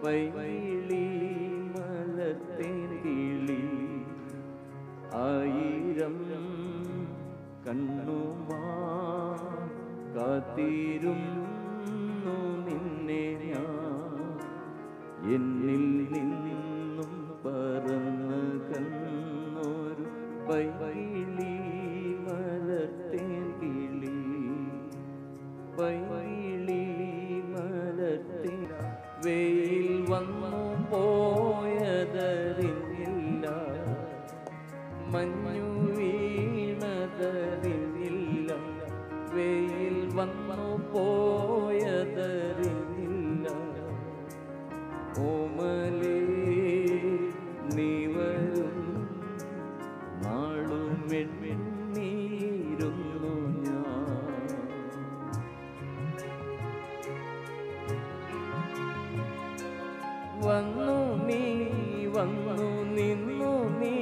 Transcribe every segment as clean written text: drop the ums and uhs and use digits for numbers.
വൈകിളി മലത്തേൻ കിളി ആയിരം കണ്ണുമാ കാത്തിരുന്നു നിന്നെ ഞാൻ എന്നിൽ നിന്നും പറന്ന് കന്നൊരു വൈകിളി മലത്തേൻ കിളി വൈകിളി മലത്തേൻ വെയിൽ വന്നു പോയതറിഞ്ഞില്ല മഞ്ഞു വീണതറിഞ്ഞില്ല വെയിൽ വന്നു പോയതറിഞ്ഞില്ല ഓമലേ നീ വരും നാളുമെണ്ണീരുന്നു ഞാൻ വന്നു നീ വന്നു നിന്നു നീ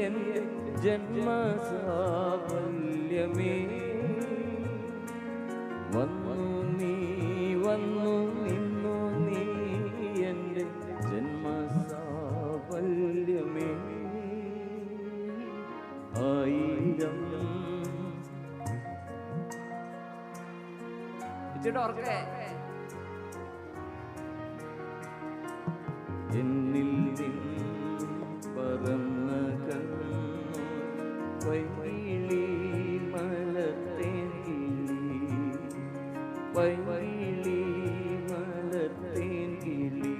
എൻ്റെ ജന്മസാഫല്യമേ വന്നു നീ വന്നു നിന്നു നീ എൻ്റെ ജന്മസാഫല്യമേ ആയിരം എന്നിൽ നിന്നും പറന്ന കണ്ണു വൈകിളി മലത്തേൻ കിളി വൈകിളി മലത്തേൻ കിളി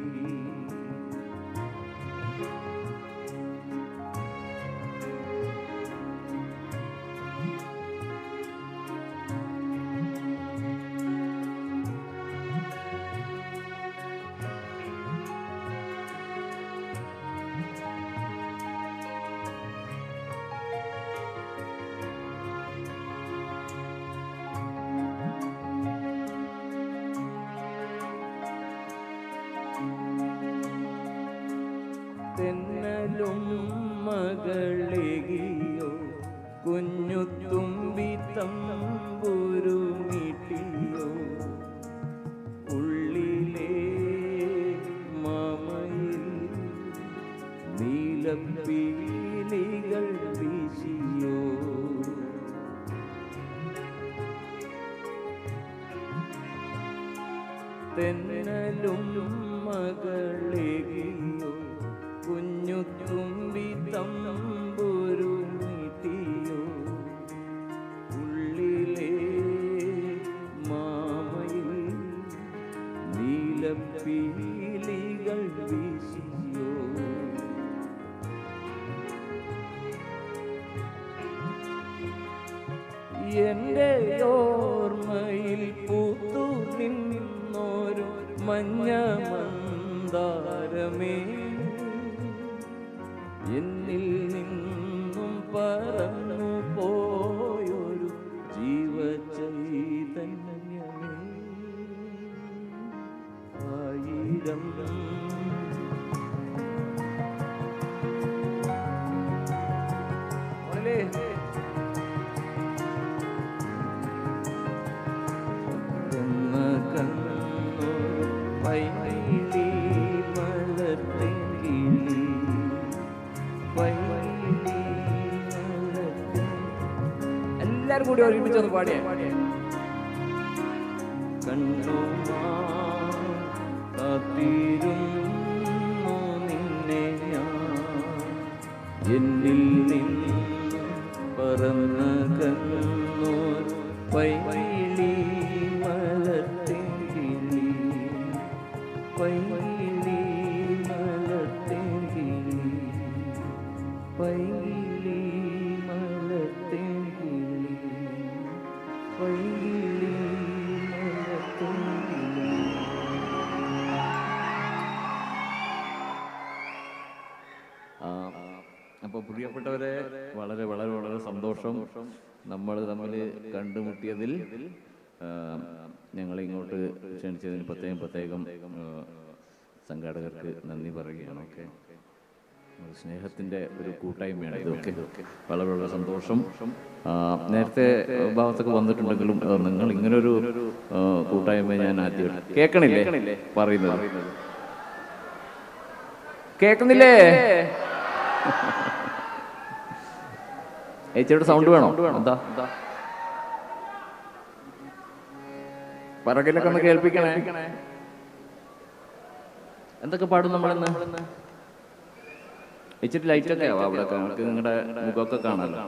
തെന്നലും മകളെകിയോ കുഞ്ഞു തുമ്പി തമ്പുരു മീട്ടിയോ ഉള്ളിലെ മാമയിൽ നീലപ്പീലികൾ വീശിയോ തെന്നലും മകളെകിയോ കുഞ്ഞു തുമ്പി തമ്പുരു നീട്ടിയോ ഉള്ളിലെ മാമയിൽ നീലപ്പീലികൾ വീശിയോ എൻ്റെ ഓർമ്മയിൽ പൂത്തു നിന്നോരു മഞ്ഞ മന്ദാരമേ എന്നിൽ നിന്നും പറന്നു പോയൊരു ജീവചൈതന്യമേ ആയിരം വൈകിളി മലത്തേൻ കിളി വൈകിളി മലത്തേൻ എല്ലാരും കൂടി ഒരുമിച്ചൊന്ന് പാടിയേ കണ്ണുമാ കാത്തിരുന്നു നിന്നെ ഞാൻ എന്നിൽ നിന്ന് പറന്ന കണ്ണൂർ വൈകിളി മലത്തേൻ കിളി വൈകിളി മലത്തേൻ കിളി വൈകിളി മലത്തേൻ കിളി വൈകിളി മലത്തേൻ കിളി. അപ്പോൾ പ്രിയപ്പെട്ടവരെ വളരെ വളരെ വളരെ സന്തോഷം നമ്മൾ തമ്മിൽ കണ്ടുമുട്ടിയതിൽ. ഞങ്ങളെ ഇങ്ങോട്ട് ക്ഷണിച്ചതിന് പ്രത്യേകം സംഘാടകർക്ക് നന്ദി പറയുകയാണ്. ഓക്കെ, സ്നേഹത്തിൻ്റെ ഒരു കൂട്ടായ്മയാണ് ഇതൊക്കെ. വളരെ വളരെ സന്തോഷം. നേരത്തെ ഭാഗത്തൊക്കെ വന്നിട്ടുണ്ടെങ്കിലും നിങ്ങൾ ഇങ്ങനൊരു കൂട്ടായ്മ ഞാൻ ആദ്യം കേൾക്കണില്ലേ പറയുന്നത്. കേൾക്കുന്നില്ലേ? ചേച്ചിയുടെ സൗണ്ട് വേണോ? എന്താ പറകിലൊക്കെ ഒന്ന് കേൾപ്പിക്കണേ. എന്തൊക്കെ പാടും നമ്മളിന്ന്? ഇച്ചിരി ലൈറ്റൊക്കെ ആവാം അവിടെ. നമുക്ക് നിങ്ങളുടെ മുഖമൊക്കെ കാണാമല്ലോ.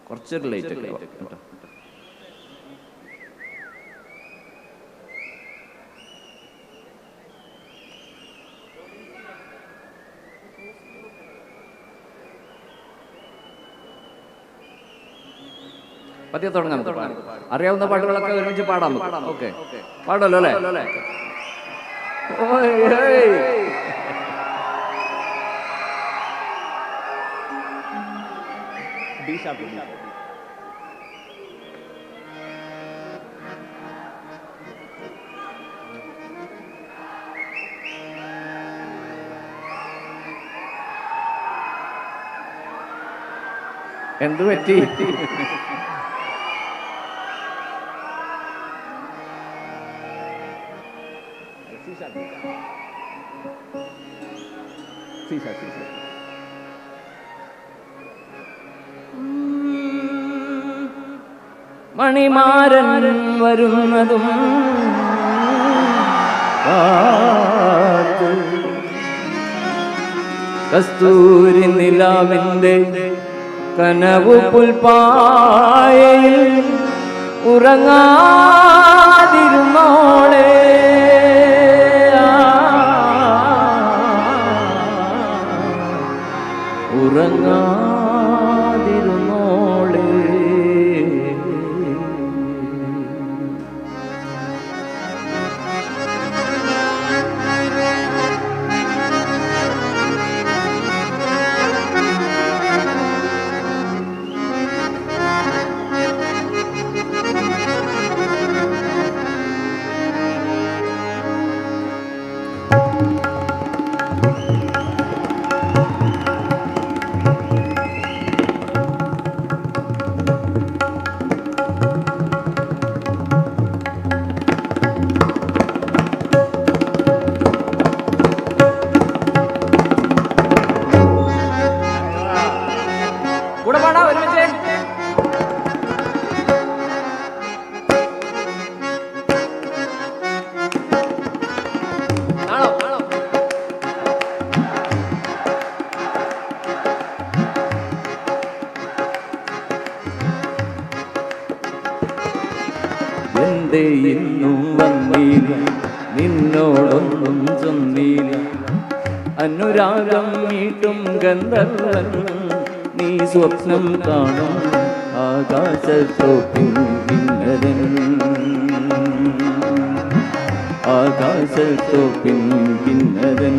കുറച്ചൊരു ലൈറ്റൊക്കെ കേട്ടോ. പതിയെ തുടങ്ങാം. അറിയാവുന്ന പാട്ടുകളൊക്കെ ഒരുമിച്ച് പാടാം. ഓക്കെ, പാടല്ലോ അല്ലേ? എന്ത് പറ്റി? മണിമാരൻ വരുന്നതും കസ്തൂരി നിലാവിന്റെ കനവു പുൽപ്പായയിൽ ഉറങ്ങാതിരുന്നോളെ, ഉറങ്ങാതിരുന്നോളെ. എന്തേ ഇന്നും വന്നീല, നിന്നോടൊന്നും ചൊന്നീല, അനുരാഗം മീട്ടും ഗന്ധർവൻ നീ സ്വപ്നം കാണും ആകാശത്തോപ്പിൻ കിന്നരൻ, ആകാശത്തോപ്പിൻ കിന്നരൻ.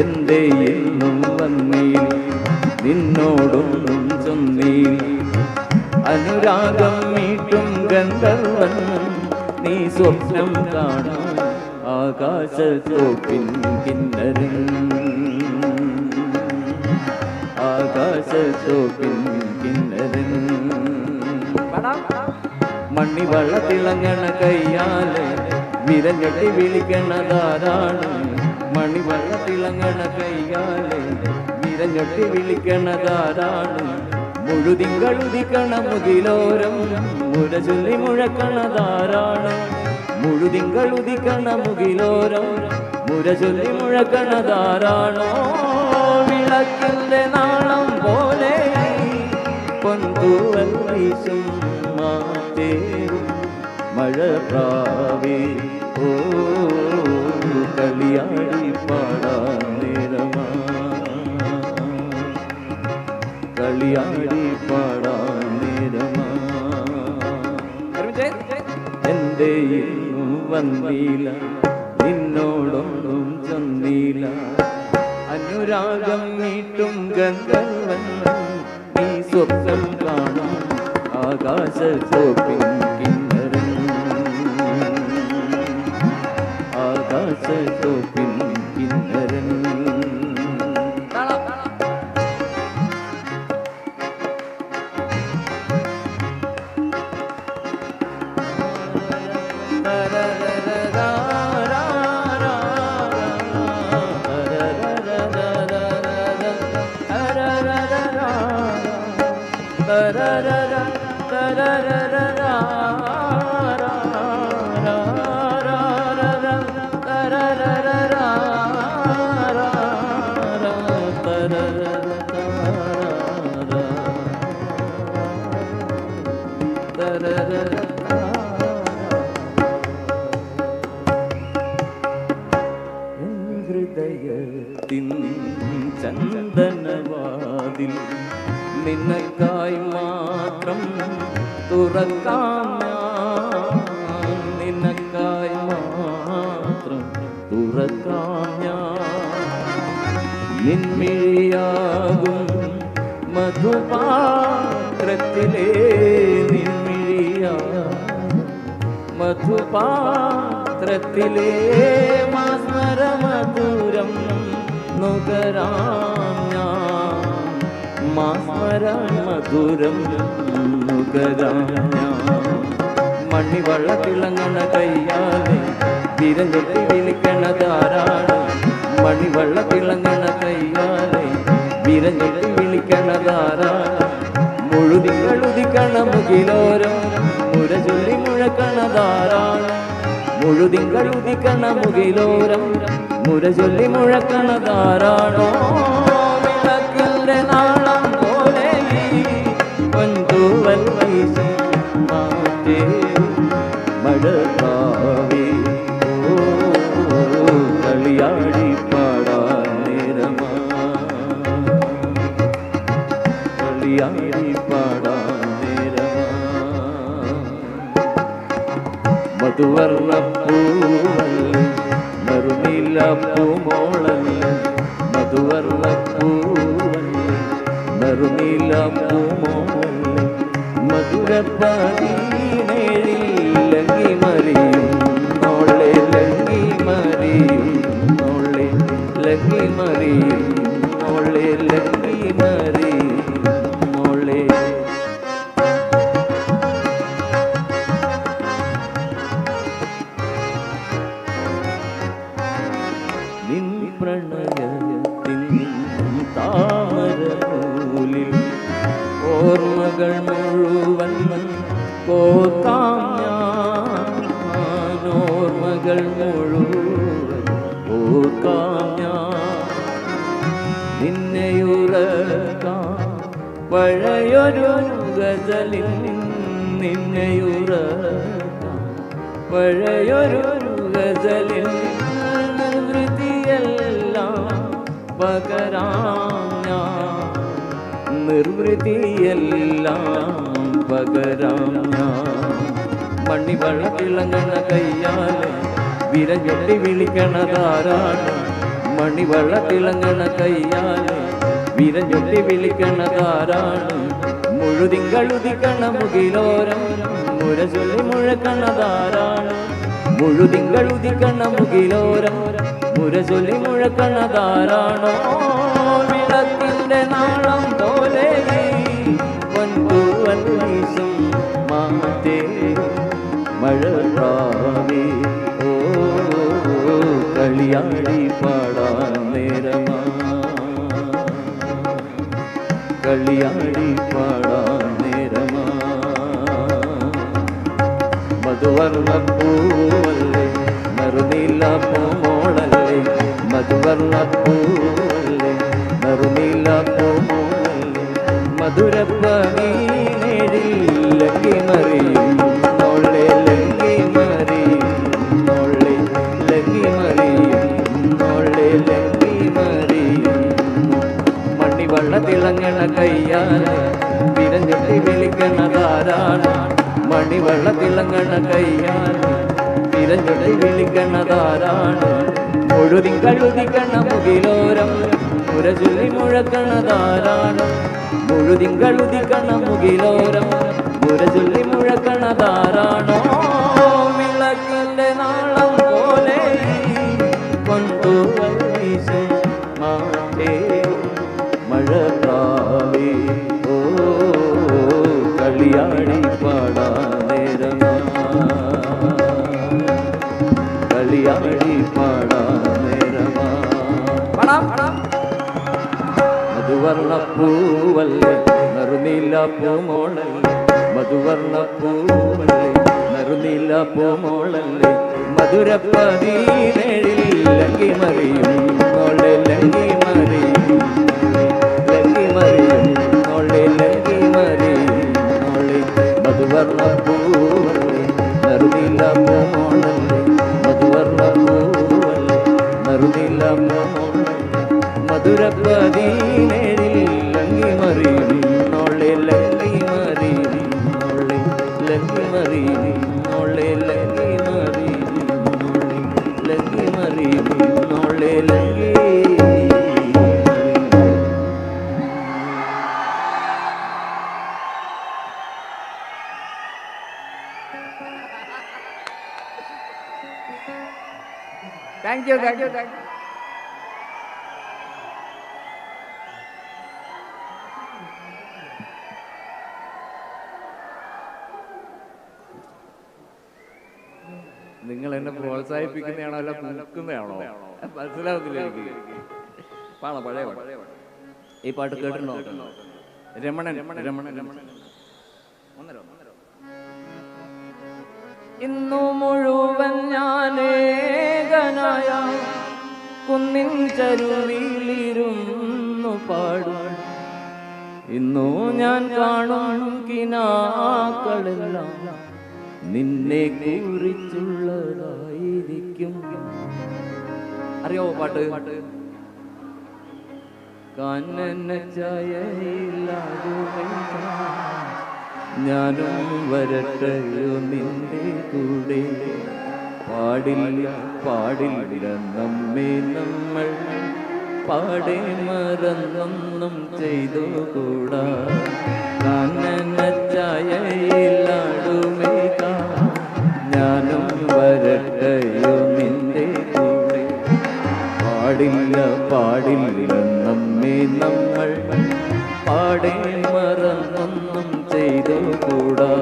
എന്തേ ഇന്നും വന്നീല, നിന്നോടൊന്നും ചൊന്നീല, അനുരാഗം മീട്ടും ഗന്ധർവൻ നീ സ്വപ്നം കാണും ആകാശത്തോപ്പിൻ കിന്നരൻ, ആകാശത്തോപ്പിൻ കിന്നരൻ. മണ്ണിവെള്ള തിളങ്ങണ കയ്യാലെ വിരഞ്ഞെട്ടി വിളിക്കണതാരാണ്, മണിവെള്ള തിളങ്ങണ കയ്യാലെ വിരഞ്ഞെട്ടി വിളിക്കണതാരാണ്, മുഴുതിങ്കളുദിക്കണ മുകിലോരം മുരചൊല്ലി മുഴക്കണതാരാണ്, മുഴുതിങ്കളുദിക്കണ മുകിലോരം മുരചൊല്ലി മുഴക്കണതാരാണോ, വിളക്കിന്റെ നാളം പോലെ പൊന്തൂവൽ വീശും മാറ്റേറും മഴപ്രാവേ, ഓ കളിയാടി പാടാൻ നേരമാ, കളിയാടി പാടാൻ നേരമാ. എന്തേ ഇന്നും വന്നീല, നിന്നോടൊന്നും ചൊന്നീല, അനുരാഗം മീട്ടും ഗന്ധർവൻ നീ സ്വപ്നം കാണും ആകാശത്തോപ്പിൻ കിന്നരൻ, ആകാശത്തോപ്പിൻ കിന്നരൻ. ഹൃദയത്തിൻ ചന്ദനവാതിൽ നിനക്കായി മാത്രം തുറക്കാം ഞാൻ, നിനക്കായി മാത്രം തുറക്കാം ഞാൻ. നിൻമിഴിയാകും മധുപാത്രത്തിലെ മധുപാത്രത്തിലെ മാസ്മരമധുരം നുകരാം ഞാൻ, മാസ്മരമധുരം നുകരാം ഞാൻ. മണിവള്ളത്തിളങ്ങണ കയ്യാലെ വിരഞ്ഞൊട്ടി വിളിക്കണതാരാണ്, മണിവള്ളത്തിളങ്ങണ കയ്യാലെ വിരഞ്ഞൊട്ടി വിളിക്കണതാരാണ്. മുഴുതിങ്കളുദിക്കണ മുകിലോരം മുരചൊല്ലി മുഴക്കണതാരാണ്, മുഴുതിങ്കളുദിക്കണ മുകിലോരം മുരചൊല്ലി മുഴക്കണതാരാണോ. വിളക്കിന്റെ നാളം പോലെ പൊൻതൂവൽ വീശി മാറ്റേ മഴക്കാവേ കളിയാടി പാടാൻ നേരമാ, കളിയാടി പാടാൻ നേരമാ. മധുവർണ്ണ പൂവല്ലേ നറുനീല പൂമോളല്ലേ, മധുവർണ്ണ പൂവല്ലേ നറുനീല പൂമോളല്ലേ. മധുരപ്പതിനേഴിൽ ലങ്കി മറിയും നോളെ, ലങ്കി മറിയും നോളെ, ലങ്കി മറിയും നോളെ, ലങ്കി മറിയും നോളെ. നിൻ പ്രണയത്തിൻ താമരനൂലിൽ ഓർമ്മകൾ മുഴുവൻ കോർക്കാം ഞാൻ, ഓർമ്മകൾ മുഴുവൻ ഓർക്കാം ഞാൻ. നിന്നെയുറക്കാം പഴയൊരു ഗസലിൽ, നിന്നെയുറക്കാം പഴയൊരു ഗസലിൽ. നിർവൃതിയെല്ലാം പകരാം ഞാൻ, നിർവൃതിയെല്ലാം പകരാം ഞാൻ. മണിവള്ളത്തിളങ്ങണ കയ്യാലെ വിരഞ്ഞൊട്ടി വിളിക്കണതാരാണ്, മണിവള്ളത്തിളങ്ങണ കയ്യാലെ വിരഞ്ഞൊട്ടി വിളിക്കണതാരാണ്. മുഴുതിങ്കളുദിക്കണ മുകിലോരം മുരചൊല്ലി മുഴക്കണതാരാണ്, മുഴുതിങ്കളുദിക്കണ മുകിലോരം മുരചൊല്ലി മുഴക്കണതാരാണോ. വിളക്കിന്റെ നാളം പോലെ പൊൻതൂവൽ വീശും മാറ്റേ മഴക്കാവേ കളിയാടി പാടാൻ നേരമാ, കളിയാടി പാടാൻ നേരമാ. മധുവർണ്ണ പൂവല്ലേ നറുനീല പൂമോളല്ലേ, മധുവർണ്ണ പൂവല്ലേ നറുനീല പൂമോളല്ലേ. മധുരപ്പതിനേഴിൽ ലങ്കി മറിയും നോളെ, ലങ്കി മറിയും നോളെ, ലങ്കി മറിയും നോളെ, ലങ്കി മറിയും. മണിവള്ളത്തിളങ്ങണ കയ്യാലെ വിരഞ്ഞൊട്ടി വിളിക്കണതാരാണ്, മണിവള്ളത്തിളങ്ങണ കയ്യാലെ വിരഞ്ഞൊട്ടി വിളിക്കണതാരാണ്. മുഴുതിങ്കളുദിക്കണ മുകിലോരം മുരചൊല്ലി മുഴക്കണതാരാണ്, മുഴുതിങ്കളുദിക്കണ മുകിലോരം മുരചൊല്ലി മുഴക്കണതാരാണോ. വിളക്കിന്റെ നാളം പോലെ കൊണ്ടുവൽ വീശും മാറ്റേ മഴക്കാവേ കളിയാടി പാടാൻ നേരമാ, കളിയാടി പാടാൻ നേരമാ. മധുവർണ്ണ പൂവല്ലേ നറുനീല പൂമോളല്ലേ, മധുവർണ്ണ പൂവല്ലേ നറുനീല പൂമോളല്ലേ. മധുരപ്പതിനേഴിൽ ലങ്കി മറിയും നോളെ, ലങ്കി മറിയും ലങ്കി മറിയും നോളെ, ലങ്കി മറിയും നോളെ. മധുവർണ്ണ പൂവല്ലേ നറുനീല പൂമോളല്ലേ, മധുവർണ്ണ പൂവല്ലേ നറുനീല പൂമോളല്ലേ. മധുരപ്പതിനേഴിൽ ലങ്കി മറിയുന്നോളെ ലങ്കി മറിയുന്നോളെ ലങ്കി മറിയുന്നോളെ ലങ്കി മറിയുന്നോളെ ലങ്കി മറിയുന്നോളെ ലങ്കി. Thank you thank you thank you. നിങ്ങൾ എന്നെ പ്രോത്സാഹിപ്പിക്കുന്നതാണോ അല്ല പൂക്കുന്നതാണോ മനസ്സിലാവുന്നില്ല എനിക്ക്. പാടാ പഴയ ഈ പാട്ട് കേട്ടിട്ടുണ്ടോ? രമണൻ രമണൻ രമണൻ. ഇന്നു മുഴുവൻ ഞാനേകനായ കുന്നിൻ ചരുവിലിരുന്നു പാടും. ഇന്നു ഞാൻ കാണും കിനാക്കളെല്ലാം നിന്നെ കുറിച്ചുള്ളതായിരിക്കും. അറിയോ പാട്ട്? കാനന ചായയിലാടുമേ ഞാനും വരട്ടെയോ നിന്റെ കൂടെ. പാടില്ല പാടില്ല നമ്മെ നമ്മൾ പാടെ മറന്നൊന്നും ചെയ്തു കൂടാ. കാനന ചായയിലാടുമേ ഞാനും വരട്ടെയോ നിന്റെ കൂടെ. പാടില്ല പാടില്ല നമ്മെ നമ്മൾ പാടെ മറന്നൊന്നും ചെയ്തു കൂടാ.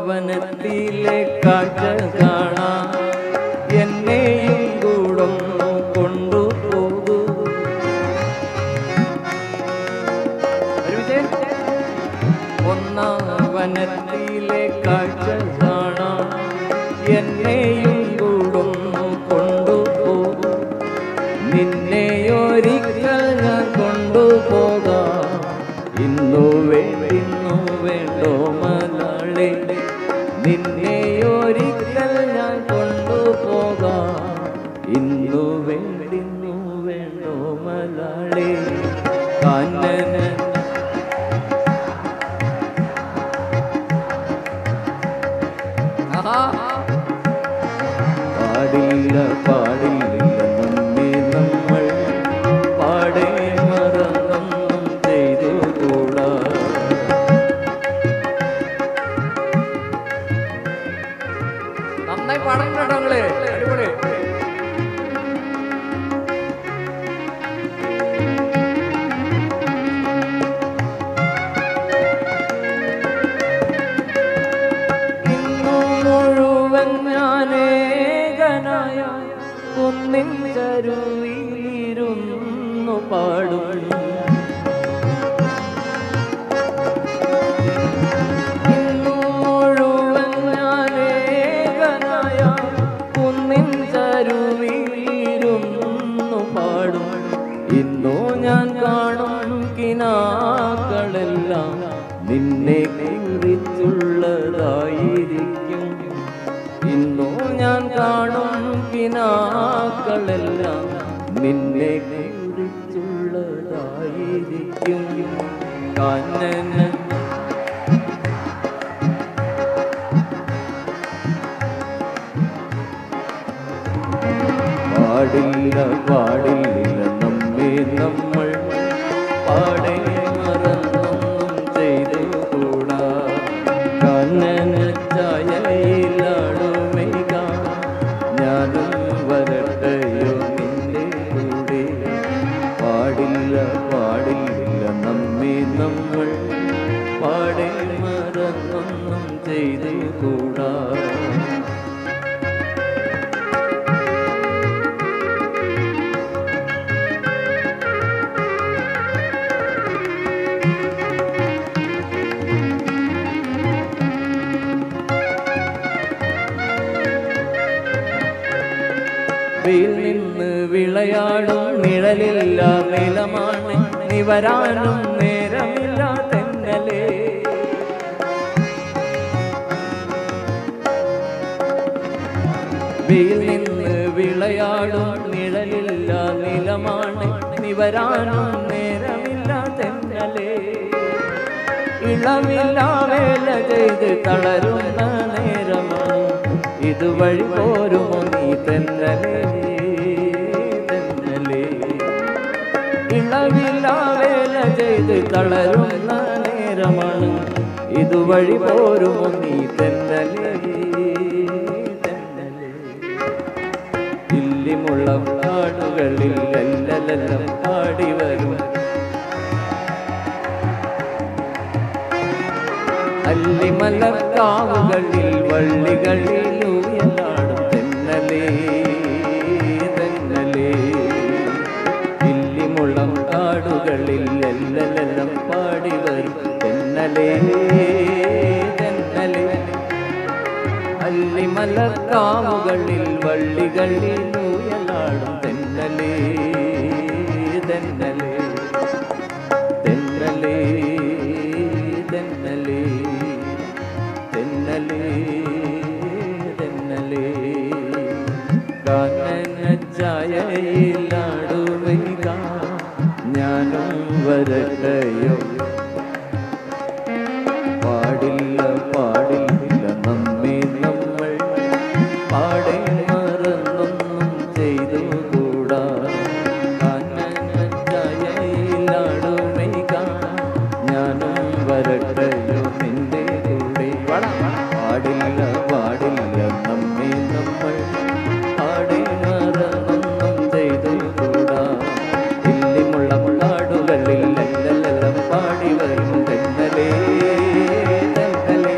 വനത്തിലെ കാഴ്ച കാണാൻ എന്നെയും കൂടൊന്നു കൊണ്ടുപോകൂ. ഒന്നാം വനത്തിലെ കാഴ്ച കാണാൻ എന്നെയും കൂടൊന്നു കൊണ്ടുപോകൂ. നിന്നെയൊരിക്കൽ ഞാൻ കൊണ്ടുപോകാം. ഇന്നു വേണ്ടിന്നു വേണ്ടോ മലയാളി. നിന്നെയൊരിക്കൽ ഞാൻ കൊണ്ടുപോകാം. ഇന്നു വേണ്ടിന്നു വേണ്ടോ മലയാളി. കാനന പാടില്ല പാടില്ല നമ്മെ നമ്മൾ പാടെ മറന്നൊന്നും ചെയ്തു കൂടാ. നന്നായി പാടാൻ കേട്ടോ നിങ്ങള്. അടിപൊളി. ഇന്നു മുഴുവൻ ഞാനേകനായ കുന്നിൻ ചരുവിലിരുന്നു പാടും. ഇന്നു മുഴുവൻ ഞാനേകനായ കുന്നിൻ ചരുവിലിരുന്നു പാടും. ഇന്നു ഞാൻ കാണും കിനാക്കളെല്ലാം നിന്നെ കുറിച്ചുള്ളതായിരിക്കും. ഇന്നു ഞാൻ കാണും കിനാക്കളെല്ലാം നിന്നെ കുറിച്ചുള്ളതായിരിക്കും. കാനന പാടില്ല പാടില്ല നമ്മെ നമ്മൾ പാടെ മറന്നൊന്നും ചെയ്തു കൂടാ. കാനന ചായയിലാടുമേ ഞാനും വരട്ടെയോ നിന്റെ കൂടെ. പാടില്ല പാടില്ല നമ്മെ നമ്മൾ പാടെ മറന്നൊന്നും ചെയ്തു കൂടാ. വെയിൽ നിന്ന് വിളയാടും നിഴലില്ല നിലമാണ് നിവരാനും നേരമില്ല തെന്നലേ. വെയിൽ നിന്ന് വിളയാടും നിഴലില്ല നിലമാണ് നിവരാനും നേരമില്ല തെന്നലേ. ഇളവില്ല വേല ചെയ്ത് തളരുന്ന നേരമാണ് ഇതുവഴി പോരുമോ നീ തെന്നലേ തെന്നലേ. ഇളവില്ല വേല ചെയ്ത് തളരുന്ന നേരമാണ് ഇതുവഴി പോരുമോ നീ തെന്നലേ തെന്നലേ. ഇല്ലിമുള്ളം കാടുകളിൽ എല്ലെല്ലാം പാടി വരും അല്ലിമലക്കാവുകളിൽ വള്ളികളിലൂയലാടും തെന്നലേ തെന്നലേ. ഇല്ലിമുളം കാടുകളിൽ എല്ലെല്ലാം പാടി വരും തെന്നലേ തെന്നലേ. അല്ലിമലക്കാവുകളിൽ വള്ളികളിലൂയലാടും തെന്നലേ തെന്നലേ തെന്നലേ തെന്നലേ തെന്നലേ തെന്നലേ. കാനനച്ചായയിലാടുക ഞാനും വരട്ടെയോ. പാടില്ല പാടില്ല നമ്മെ നമ്മൾ പാടെ മറന്നൊന്നും ചെയ്തു കൂടാ. കാനനച്ചായയിലാടുക ഞാനും വരട്ടെയോ നിന്റെ കൂടെ. പാടില്ല പാടില്ല നമ്മെ നമ്മൾ പാടെ മറന്നൊന്നും ചെയ്തു കൂടാ. ഇല്ലിമുള്ള കാടുകളിൽ എല്ലെല്ലാം പാടി വരും തെന്നലേ തെന്നലേ.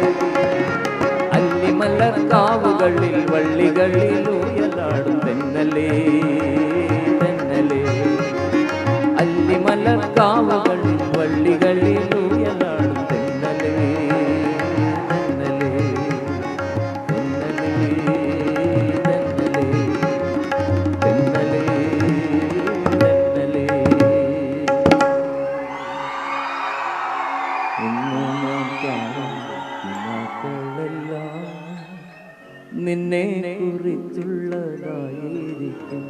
അല്ലിമലക്കാവുകളിൽ വള്ളികളിലൂയലാടും തെന്നലേ തെന്നലേ. അല്ലിമലക്കാവുകളിൽ വള്ളികളിലൂയലാടും തെന്നലേ തെന്നലേ തെന്നലേ തെന്നലേ തെന്നലേ. ഇന്നു നാം കാണും ദിനങ്ങളെല്ലാം നിന്നെ കുറിച്ചുള്ളതായിരിക്കും.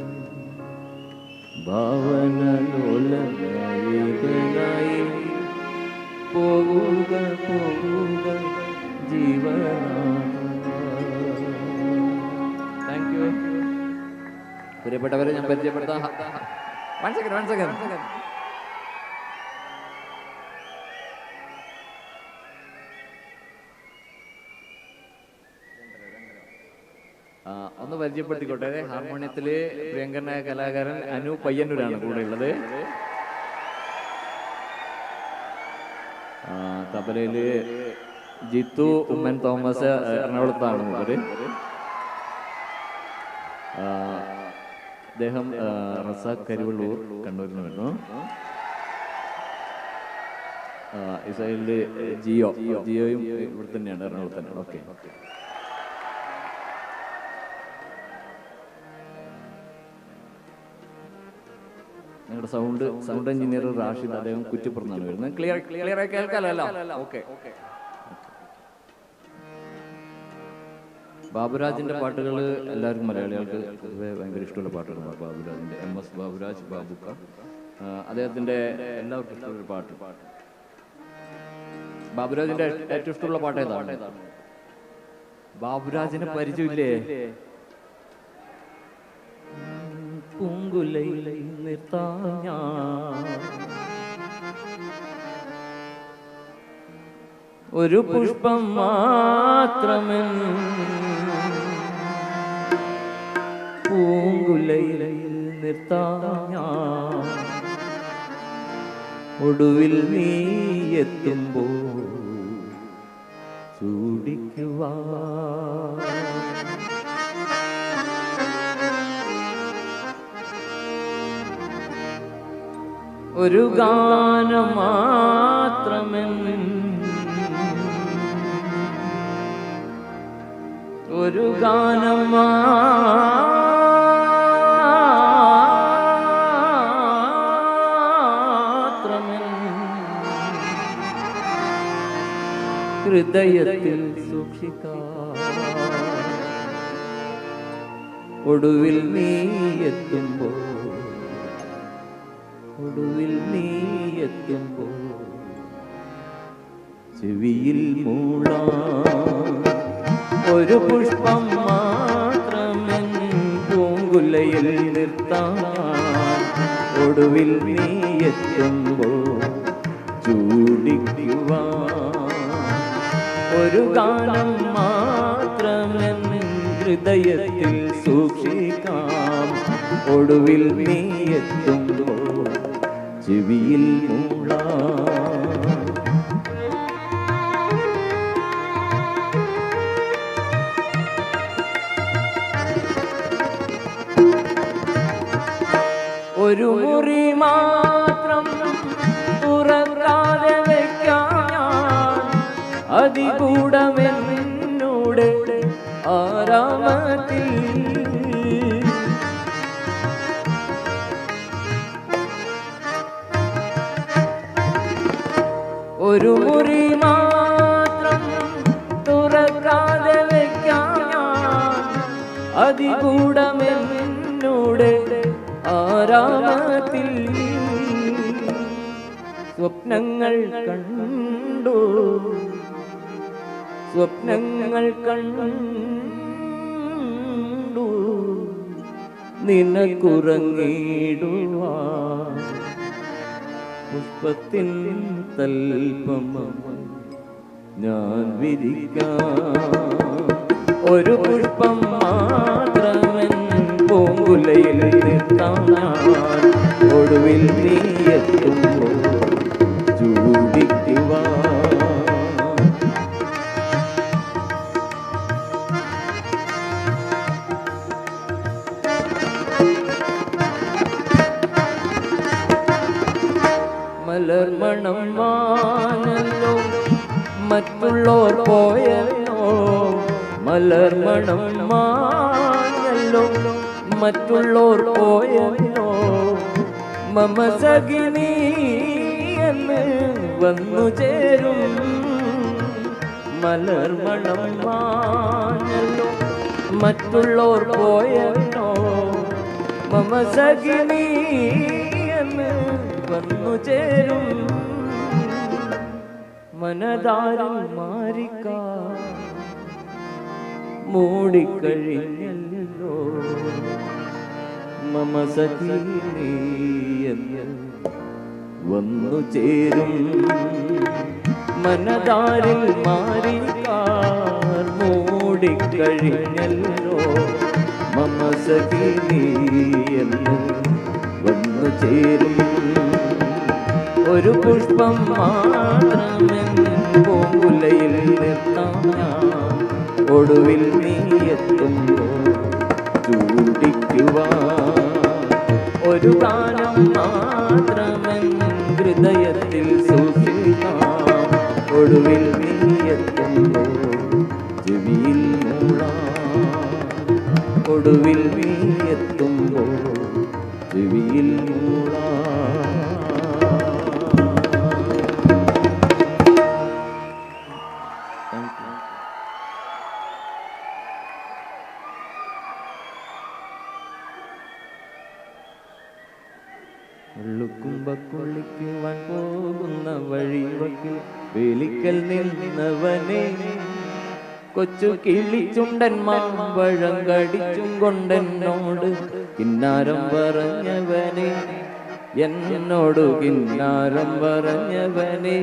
ഭാവനലോലനായികനായി പോവുക പോവുക ജീവനാഥ. Thank you. പ്രിയപ്പെട്ടവരെ ഞാൻ പരിചയപ്പെടുത്താം. One second. ഒന്ന് പരിചയപ്പെടുത്തിക്കോട്ടെ. ഹാർമോണിയത്തില് പ്രിയങ്കരനായ കലാകാരൻ അനു പയ്യന്നൂരാണ് കൂടെ ഉള്ളത്. തബലയില് ജിത്തു ഉമ്മൻ തോമസ് എറണാകുളത്താണ് ഇവര്. അദ്ദേഹം റസാഖ് കരിവള്ളൂർ കണ്ണൂരിൽ നിന്ന് വരുന്നു. ഇസ്രായേലില് ജിയോയും ഇവിടെ തന്നെയാണ്, എറണാകുളത്ത് തന്നെയാണ്. ഓക്കെ. ഞങ്ങളുടെ സൗണ്ട് എഞ്ചിനീയർ റാഷിദ്, അദ്ദേഹം കുറ്റിപ്പുറത്താണ് വരുന്നത്. ക്ലിയർ ആയി കേൾക്കാമല്ലോ? ഓക്കെ. ബാബുരാജിന്റെ പാട്ടുകൾ എല്ലാവർക്കും മലയാളികൾക്ക് പൊതുവെ ഭയങ്കര ഇഷ്ടമുള്ള പാട്ടുകളാണ്. ബാബുരാജിന്റെ MS ബാബുരാജ് ബാബുക്ക, അദ്ദേഹത്തിന്റെ എല്ലാവർക്കും ഇഷ്ടമുള്ള പാട്ട്. ബാബുരാജിന്റെ ഏറ്റവും ഇഷ്ടമുള്ള പാട്ട് ഏതാണ്? ബാബുരാജിനെ പരിചയമില്ലേ? പൂങ്കുലയിൽ നിർത്താൻ ഒരു പുഷ്പം മാത്രമേ പൂങ്കുലയിൽ നിർത്താൻ ഒടുവിൽ നീ എത്തുമ്പോൾ ചൂടിക്കുവാൻ. ഒരു ഗാനം മാത്രമെൻ ഒരു ഗാനം മാത്രമെൻ ഹൃദയത്തിൽ സൂക്ഷിക്കാം. ഒടുവിൽ നീ എത്തുമ്പോൾ ചെവിയിൽ മൂളാൻ ഒരു പുഷ്പം മാത്രമെൻ പൂങ്കുലയിൽ നിർത്താൻ. ഒടുവിൽ നീ എത്തുമ്പോൾ ചൂടിക്കുവാൻ. ഒരു ഗാനം മാത്രമെൻ ഹൃദയത്തിൽ സൂക്ഷിക്കാം. ഒടുവിൽ നീ എത്തുമ്പോൾ ചെവിയിൽ മൂളാൻ. ഒരു മുറി മാത്രം തുറക്കാതെ വയ്ക്കാൻ അതികൂടമെന്നോട് ആരാമത്തിൽ. ഒരു മുറി മാത്രം തുറക്കാതെ വയ്ക്കാൻ അതികൂടമെന്നോട് ആരാമത്തിൽ. സ്വപ്നങ്ങൾ കണ്ടു നിനക്കുറങ്ങിടുവാൻ. പുഷ്പത്തിൻ തൽപ്പമം ഞാൻ വിരിക്കാം. ഒരു പുഷ്പം മാത്രമെൻ പൂങ്കുലയിൽ നിർത്താൻ. ഒടുവിൽ നീ എത്തുമ്പോൾ ചൂടിക്കുവാൻ. മലർമണം മാനല്ലോ മറ്റുള്ളോർ പോയല്ലോ. മലർമണം മാനല്ലോ മറ്റുള്ളോർ പോയല്ലോ. മമ സഖിനി എന്ന് വന്നു ചേരും. മലർമണം മാനല്ലോ മറ്റുള്ളോർ പോയല്ലോ. മമ സഖിനി എന്ന് വന്നു ചേരും. മനതാരിൽ മാറിക്ക മൂടിക്കഴിഞ്ഞല്ലോ. മമ സഖി നീ എന്ന് വന്നു ചേരും. മനതാരിൽ മാറിക്ക മൂടിക്കഴിഞ്ഞല്ലോ. മമ സഖി നീ എന്ന് വന്നു ചേരും. ഒരു പുഷ്പം മാത്രമെൻ പൂങ്കുലയിൽ നിർത്താൻ. ഒടുവിൽ നീ എത്തുമ്പോൾ ചൂടിക്കുവാൻ. ഒരു ഗാനം മാത്രമെൻ ഹൃദയത്തിൽ സൂക്ഷിക്കാം. ഒടുവിൽ നീ എത്തുമ്പോൾ ചെവിയിൽ മൂളാൻ. ഒടുവിൽ നീ എത്തുമ്പോൾ ചെവിയിൽ മൂളാൻ. കുളിക്കുവാൻ പോകുന്ന വഴിവക്കിൽ വേലിക്കൽ നിന്നവനെ കൊച്ചു കിളിച്ചുണ്ടൻ മാമ്പഴം കടിച്ചും കൊണ്ടെന്നോട് കിന്നാരം പറഞ്ഞവനെ. എന്നോട് കിന്നാരം പറഞ്ഞവനെ.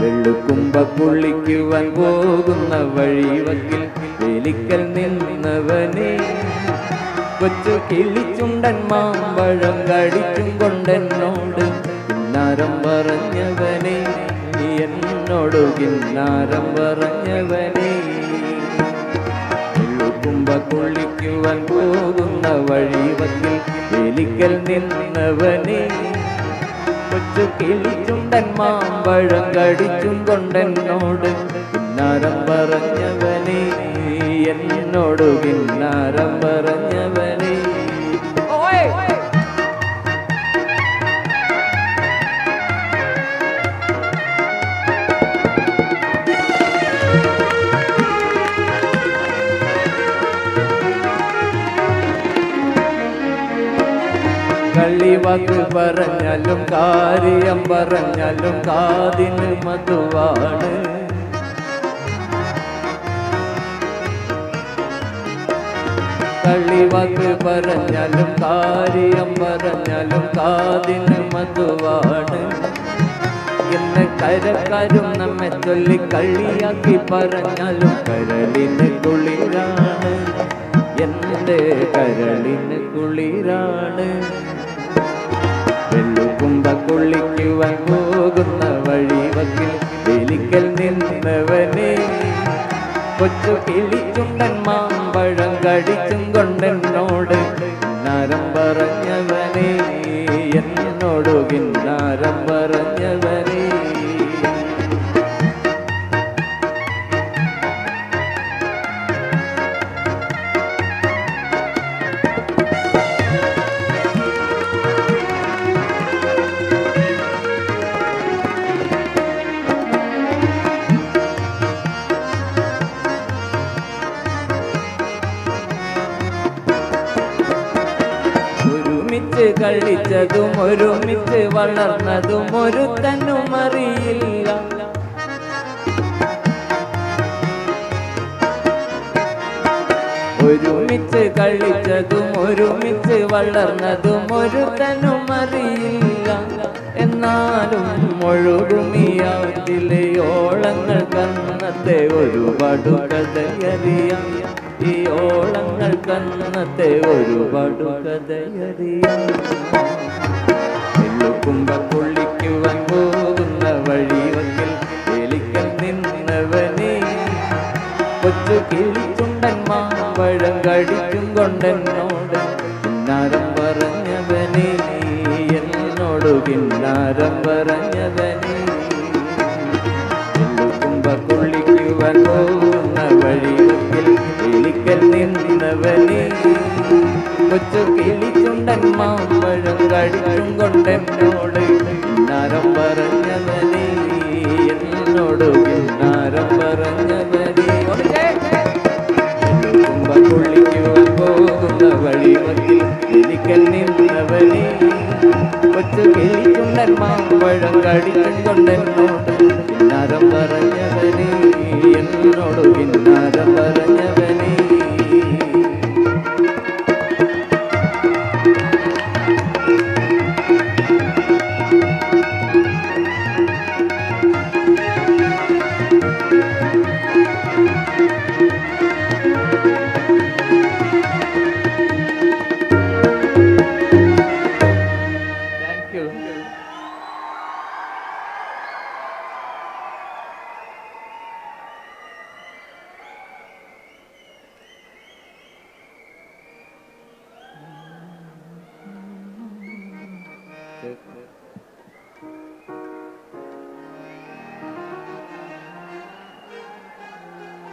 വെള്ളുക്കുമ്പ കുളിക്കുവാൻ പോകുന്ന വഴിവക്കിൽ വേലിക്കൽ നിന്നവനെ കൊച്ചു കിളിച്ചുണ്ടൻ മാമ്പഴം കടിച്ചും കൊണ്ടെന്നോട് കിന്നാരം പറഞ്ഞവനെ, എന്നോട് കിന്നാരം പറഞ്ഞവനെ. വെള്ളുക്കുമ്പ കുളിക്കുവാൻ പോകുന്ന വഴിവക്കിൽ വേലിക്കൽ നിന്നവനെ കൊച്ചു കിളിച്ചുണ്ടൻ മാമ്പഴം കടിച്ചും കൊണ്ടെന്നോട് കിന്നാരം പറഞ്ഞവനെ, എന്നോട് കിന്നാരം പറഞ്ഞവനെ. കളിവാക്ക് പറഞ്ഞാലും കാര്യം പറഞ്ഞാലും കാതിന് മധുവാണ്. കളിവാക്ക് പറഞ്ഞാലും കാര്യം പറഞ്ഞാലും കാതിന് മധുവാണ്. എന്ന് കരക്കാരും നമ്മെ ചൊല്ലി കളിയാക്കി പറഞ്ഞാലും കരളിന് കുളിരാണ്, എൻ്റെ കരളിന് കുളിരാണ്. വെള്ളുക്കുമ്പ കുളിക്കുവാൻ പോകുന്ന വഴിവക്കിൽ വേലിക്കൽ നിന്നവനെ കൊച്ചു കിളിച്ചുണ്ടൻ മാമ്പഴം കടിച്ചും കൊണ്ടെന്നോട് കിന്നാരം പറഞ്ഞവനെ, എന്നോട് കിന്നാരം പറഞ്ഞവനെ. ഒരുമിച്ച് കളിച്ചതും ഒരുമിച്ച് വളർന്നതും ഒരുത്തനും അറിയില്ല. ഒരുമിച്ച് കളിച്ചതും ഒരുമിച്ച് വളർന്നതും ഒരുത്തനും അറിയില്ല. എന്നാലും ഒഴുകുമിയാറ്റിലെ ഓളങ്ങൾ കന്നത്തെ ഒരുപാട് കഥയറിയാം. ഈ ഓളങ്ങൾ കന്നത്തെ ഒരുപാട് കഥയറിയാം. വെള്ളുക്കുമ്പ കുളിക്കുവാൻ പോകുന്ന വഴിവക്കിൽ വേലിക്കൽ നിന്നവനെ കൊച്ചു കിളിച്ചുണ്ടൻ മാമ്പഴം കടിച്ചും കൊണ്ടെന്നോട് കിന്നാരം പറഞ്ഞവനെ, എന്നോട് കിന്നാരം പറഞ്ഞവനെ. വെള്ളുക്കുമ്പ കുളിക്കുവാൻ പോകുന്ന വഴിവക്കിൽ വേലിക്കൽ നിന്നവനെ കൊച്ചു കിളിച്ചുണ്ടൻ മാമ്പഴം കടിച്ചും കൊണ്ടെന്നോട് കിന്നാരം പറഞ്ഞവനെ, എന്നോട് കിന്നാരം പറഞ്ഞവനെ. വെള്ളുക്കുമ്പ കുളിക്കുവാൻ പോകുന്ന വഴിവക്കിൽ വേലിക്കൽ നിന്നവനെ കൊച്ചു കിളിച്ചുണ്ടൻ മാമ്പഴം കടിച്ചും കൊണ്ടെന്നോട് കിന്നാരം പറഞ്ഞവനെ, എന്നോട് കിന്നാരം പറഞ്ഞവനെ.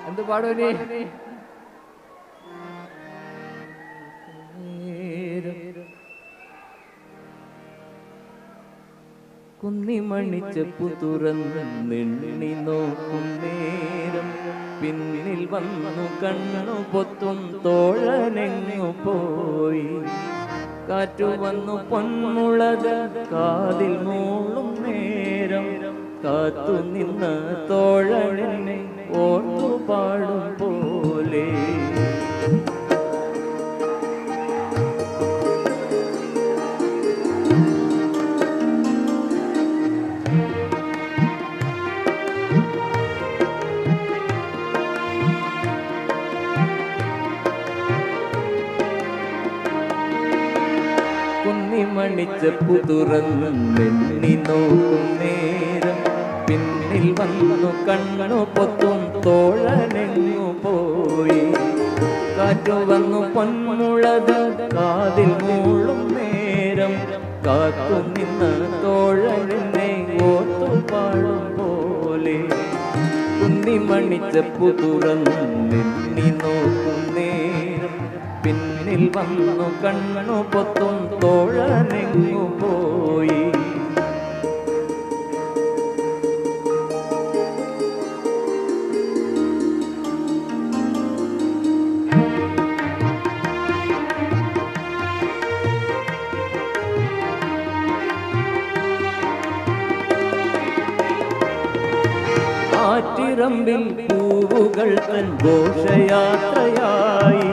എന്ത് പാടൂനി? കുന്നിമണിച്ചപ്പു തുറന്നെണ്ണി നോക്കും നേരം പിന്നിൽ വന്നു കണ്ണു പൊത്തും തോഴനെങ്ങു പോയി. കാറ്റു വന്നു പൊന്മുളക കാതിൽ മൂളും നേരം കാത്തു നിന്ന തോഴനെ ഓർത്തു പാടും പോലെ. ചെപ്പു തുറന്നെണ്ണി നോക്കും നേരം പിന്നിൽ വന്നു കണ്ണു പൊത്തും തോഴനെങ്ങു പോയി. കാറ്റു വന്നു പൊന്മുളത് കാതിൽ മൂളും നേരം കാത്തു നിന്ന് തോഴനെ ഓത്തുപാടും പോലെ. കുന്നിമണി ചെപ്പു തുറന്നെണ്ണി നോക്കും നേരം പിന്നിൽ വന്നു കണ്ണു പൊത്തും തോഴനെങ്ങു പോയി. ആറ്റിറമ്പിൽ പൂവുകൾ തൻ ഘോഷയാത്രയായി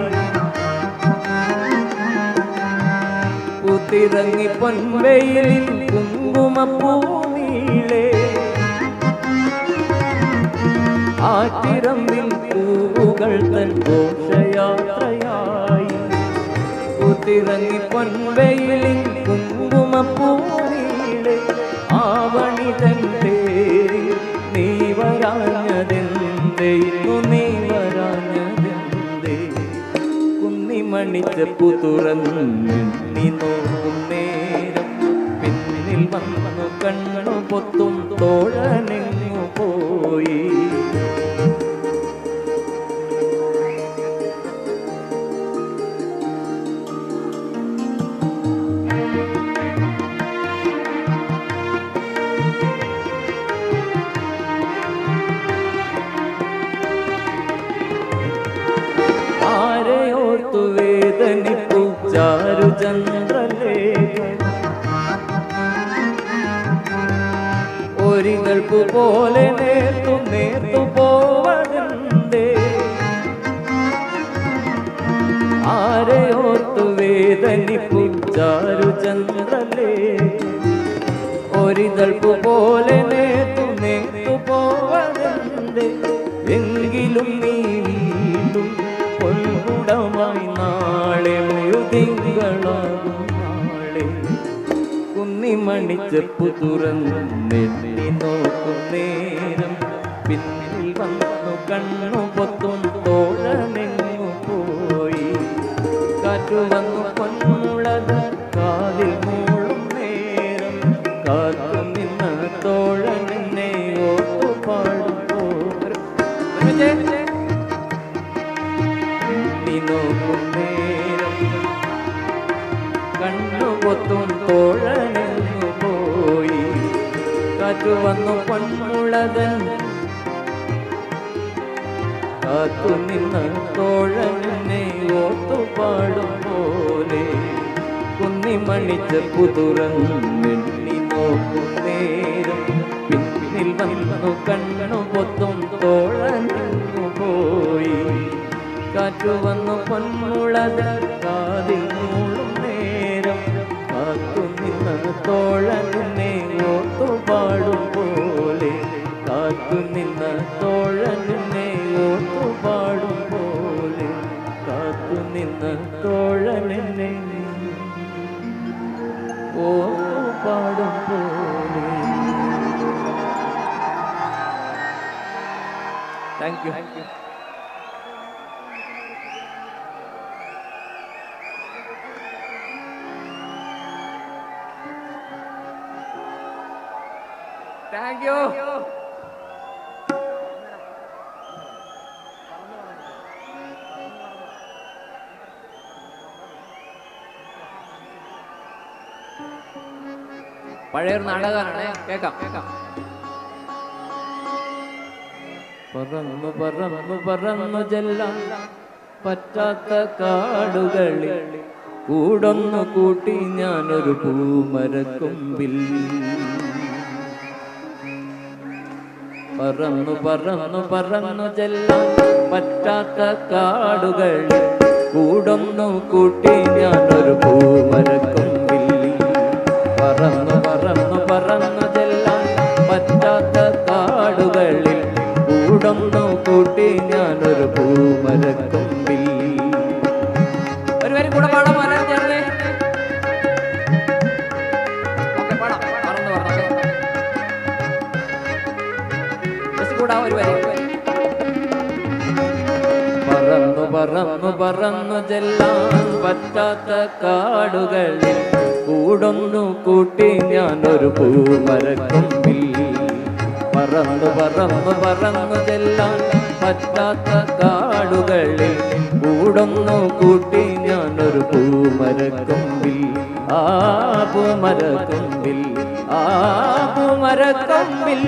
പൂത്തിറങ്ങി പൊൻവെയിലിൽ കുങ്കുമപ്പൂനീളെ. ആറ്റിറമ്പിൽ പൂവുകൾ തൻ ഘോഷയാത്രയായി പൂത്തിറങ്ങി പൊൻവെയിലിൽ കുങ്കുമപ്പൂനീളെ. ആവണി തൻ തേരിൽ നീ വരാഞ്ഞതെന്തേ ഇന്നു നീ വരാഞ്ഞതെന്തേ. കുന്നിമണി ചെപ്പു തുറന്നെണ്ണി നോക്കും നേരം പിന്നിൽ വന്നു കണ്ണു പൊത്തും തോഴനെങ്ങു പോയി. വേദനിപ്പു ചാരുചന്ദ്രലേഖൻ ഒരികൾപ്പു പോലെ നേർത്തു നേർത്തു പോവതെന്തേ. ആരെയോർത്തു വേദനിപ്പു ചാരുചന്ദ്രലേഖൻ ഒരികൾപ്പു പോലെ നേർത്തു നേർത്തു പോവതെന്തേ. എങ്കിലും നീ വീണ്ടും പൊൻകുടമായി നാളെ മുഴുതിങ്കളാകും നാളെ. കുന്നിമണി ചെപ്പു തുറന്നെണ്ണി നോക്കും നേരം പിന്നിൽ വന്നു കണ്ണു പൊത്തും തോഴനെങ്ങു പോയി. കാറ്റു വന്നു പൊന്മുളത് കാതിൽ മൂളും നേരം കാത്തു നിന്ന് തോഴനെ ഓത്തുപാടും പോരും. നോക്കും നേരം കണ്ണു പൊത്തും തോഴനെങ്ങു പോയി. കാറ്റു വന്നു പൊന്മുളകൻ കാത്തു നിന്ന് തോഴനെ ഓത്തുപാടും പോലെ. കുന്നിമണി ചെപ്പു തുറന്നെണ്ണി നോക്കും നേരം പിന്നിൽ വന്നു കണ്ണു പൊത്തും തോഴനെങ്ങു പോയി. കാറ്റു വന്നു പൊന്മുളത് കാതിൽ മൂളും നേരം കാത്തു നിന്ന് തോഴനെ ഓത്തുപാടും പോലെ. കാത്തു നിന്ന് തോഴനെ ഓത്തുപാടും പോലെ. കാത്തു നിന്ന് തോഴനെ ഓത്തുപാടും പോലെ. Thank you. Thank you. പഴയൊരു നാടകമാണ്, കേൾക്കാം. പറന്നു പറന്നു പറന്നു ചെല്ലാൻ പറ്റാത്ത കാടുകളിൽ കൂടൊന്നു കൂട്ടി ഞാനൊരു പൂമരക്കൊമ്പിൽ. പറന്നു പറന്നു പറന്നു ചെല്ലാൻ പറ്റാത്ത കാടുകളിൽ കൂടൊന്നു കൂട്ടി ഞാനൊരു പൂമരക്കൊമ്പിൽ. പറന്നു പറന്നു പറന്നു ചെല്ലാൻ പറ്റാത്ത കാടുകളിൽ കൂടൊന്നു കൂട്ടി ഞാനൊരു പൂമരക്കൊമ്പിൽ. ഒരു പേര് കൂടെ പാടാൻ കൂടാ ഒരു വരി. പറന്നു പറന്നു പറന്നു ചെല്ലാൻ പറ്റാത്ത കാടുകളിൽ കൂടൊന്നു കൂട്ടി ഞാനൊരു പൂമരക്കൊമ്പിൽ. പറന്നു പറന്നു പറന്നു ചെല്ലാൻ പറ്റാത്ത കാടുകളിൽ കൂടൊന്നു കൂട്ടി ഞാനൊരു പൂമരക്കൊമ്പിൽ. ആ പൂമരക്കൊമ്പിൽ, ആ പൂമരക്കൊമ്പിൽ.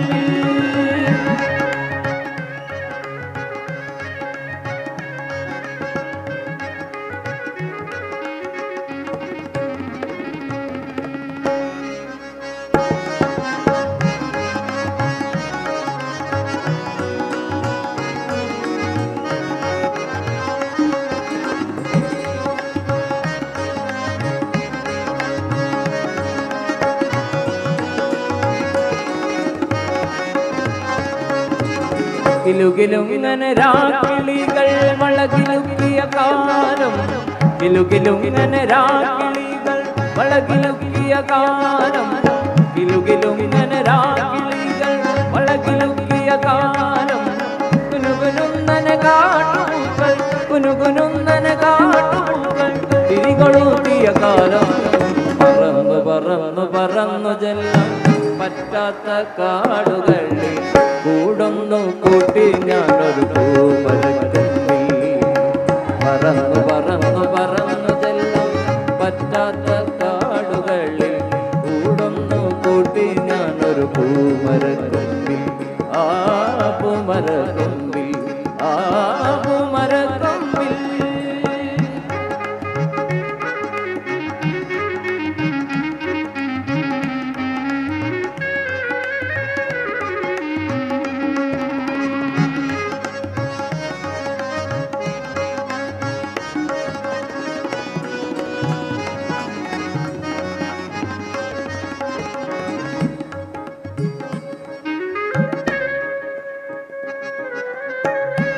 കിലുകിലുങ്ങനെ രാക്കിളികൾ വളകിലുക്കിയ കാലം, കിലുകിലുങ്ങനെ രാക്കിളികൾ വളകിലുക്കിയ കാലം, കിലുകിലുങ്ങനെ രാക്കിളികൾ വളകിലുക്കിയ കാലം. കുനുകുനുന്നന കാട്ടുകൾ, കുനുകുനുന്നന കാട്ടുകൾ തിരികൊളുത്തിയ കാലം. പറന്നു പറന്നു പറന്നു ചെല്ലാൻ പറ്റാത്ത കാടുകളിൽ കൂടൊന്നു കൂട്ടി ഞാനൊരു പൂമരക്കൊമ്പിൽ. പറന്നു പറന്നു പറന്നു ചെല്ലാൻ പറ്റാത്ത കാടുകളിൽ കൂടൊന്നു കൂട്ടി ഞാനൊരു പൂമരക്കൊമ്പിൽ. ആ പൂമരക്കൊമ്പിൽ, ആ പൂമരക്കൊമ്പിൽ.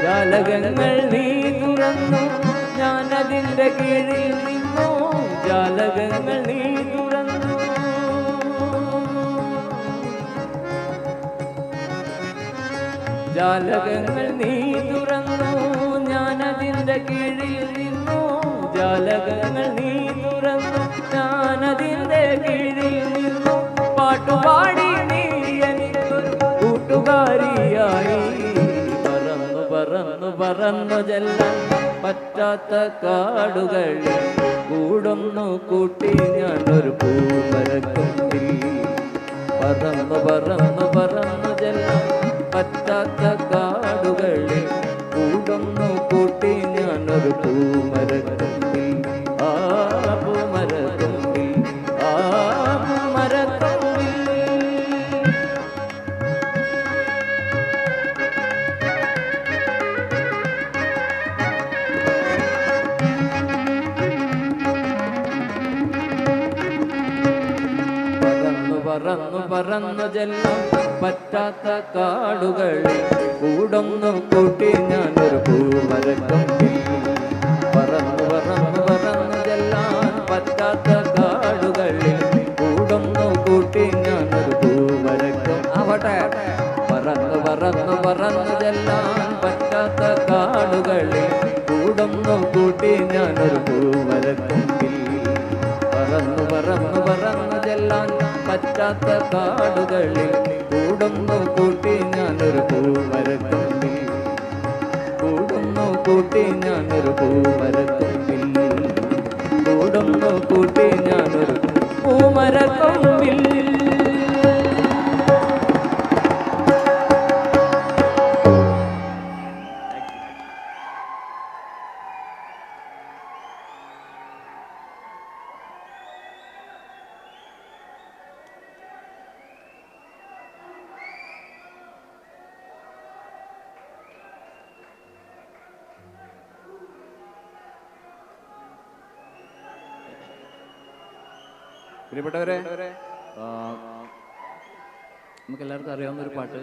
ജാലകങ്ങൾ നീ തുറന്നു, ഞാനതിൻ്റെ കീഴിൽ നിന്നു. ജാലകങ്ങൾ നീ തുറന്നു, ജാലകങ്ങൾ നീ തുറന്നു, ഞാനതിൻ്റെ കീഴിൽ നിന്നു. ജാലകങ്ങൾ നീ തുറന്നു, ഞാനതിൻ്റെ കീഴിൽ നിന്നു. പാട്ടുപാടി നീ എനിക്കൊരു കൂട്ടുകാരിയായി. പറന്നു പറന്നു ചെല്ലാൻ പറ്റാത്ത കാടുകളിൽ കൂടൊന്നു കൂട്ടി ഞാനൊരു പൂമരക്കൊമ്പിൽ. പറന്നു പറന്നു പറന്നു ചെല്ലാൻ പറ്റാത്ത കാടുകളിൽ കൂടൊന്നു കൂട്ടി ഞാനൊരു പൂമരക്കൊമ്പിൽ. ആ പൂമരക്കൊമ്പിൽ, ആ പൂമരക്കൊമ്പിൽ. പറന്നു പറന്നു ചെല്ലാൻ പറ്റാത്ത കാടുകളിൽ കൂടൊന്നു കൂട്ടി ഞാനൊരു പൂമരക്കൊമ്പിൽ. പറന്നു പറന്നു പറന്നു ചെല്ലാൻ പറ്റാത്ത കാടുകളിൽ കൂടൊന്നു കൂട്ടി ഞാനൊരു പൂമരക്കൊമ്പിൽ. ആവട്ടെ. പറന്നു പറന്നു പറന്നു ചെല്ലാൻ പറ്റാത്ത കാടുകളിൽ കൂടൊന്നു കൂട്ടി ഞാനൊരു പൂമരക്കൊമ്പിൽ. പറന്നു പറന്നു പറന്നു ചെല്ലാൻ പറ്റാത്ത കാടുകളിൽ കൂടൊന്നു കൂട്ടി ഞാനൊരു പൂമരക്കൊമ്പിൽ. കൂടൊന്നു കൂട്ടി ഞാനൊരു പൂമരക്കൊമ്പിൽ. കൂടൊന്നു കൂട്ടി ഞാനൊരു പൂമരക്കൊമ്പിൽ. പ്രിയപ്പെട്ടവരെ, നമുക്ക് എല്ലാവർക്കും അറിയാവുന്ന ഒരു പാട്ട്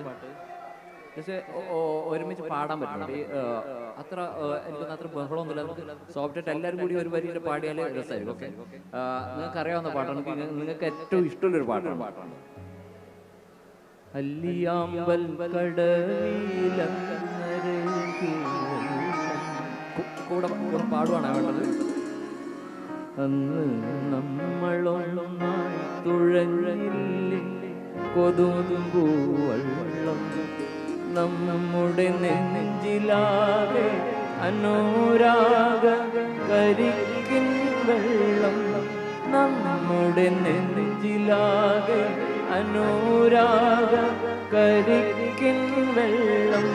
പക്ഷേ ഒരുമിച്ച് പാടാൻ പറ്റില്ല. അത്ര എനിക്കൊന്നും അത്ര ബഹളമൊന്നുമില്ല. നമുക്ക് സോഫ്റ്റായിട്ട് എല്ലാവരും കൂടി ഒരു വരിയിൽ പാടിയാൽ രസമായിരിക്കും. ഓക്കെ, നിങ്ങൾക്ക് അറിയാവുന്ന പാട്ടാണ്, നിങ്ങൾക്ക് ഏറ്റവും ഇഷ്ടമുള്ളൊരു പാട്ടാണ്. അല്ലിയാമ്പൽ കടവിലന്നരെ കൂടെ പാടുവാണ് വേണ്ടത്. അന്ന് നമ്മളൊന്നായി തുഴഞ്ഞില്ലേ കൊതുമ്പൂവെള്ളം നമ്മുടെ നെഞ്ചിലാകെ അനുരാഗ കരിക്കിൻ വെള്ളം നമ്മുടെ നെഞ്ചിലാകെ അനുരാഗ കരിക്കിൻ വെള്ളം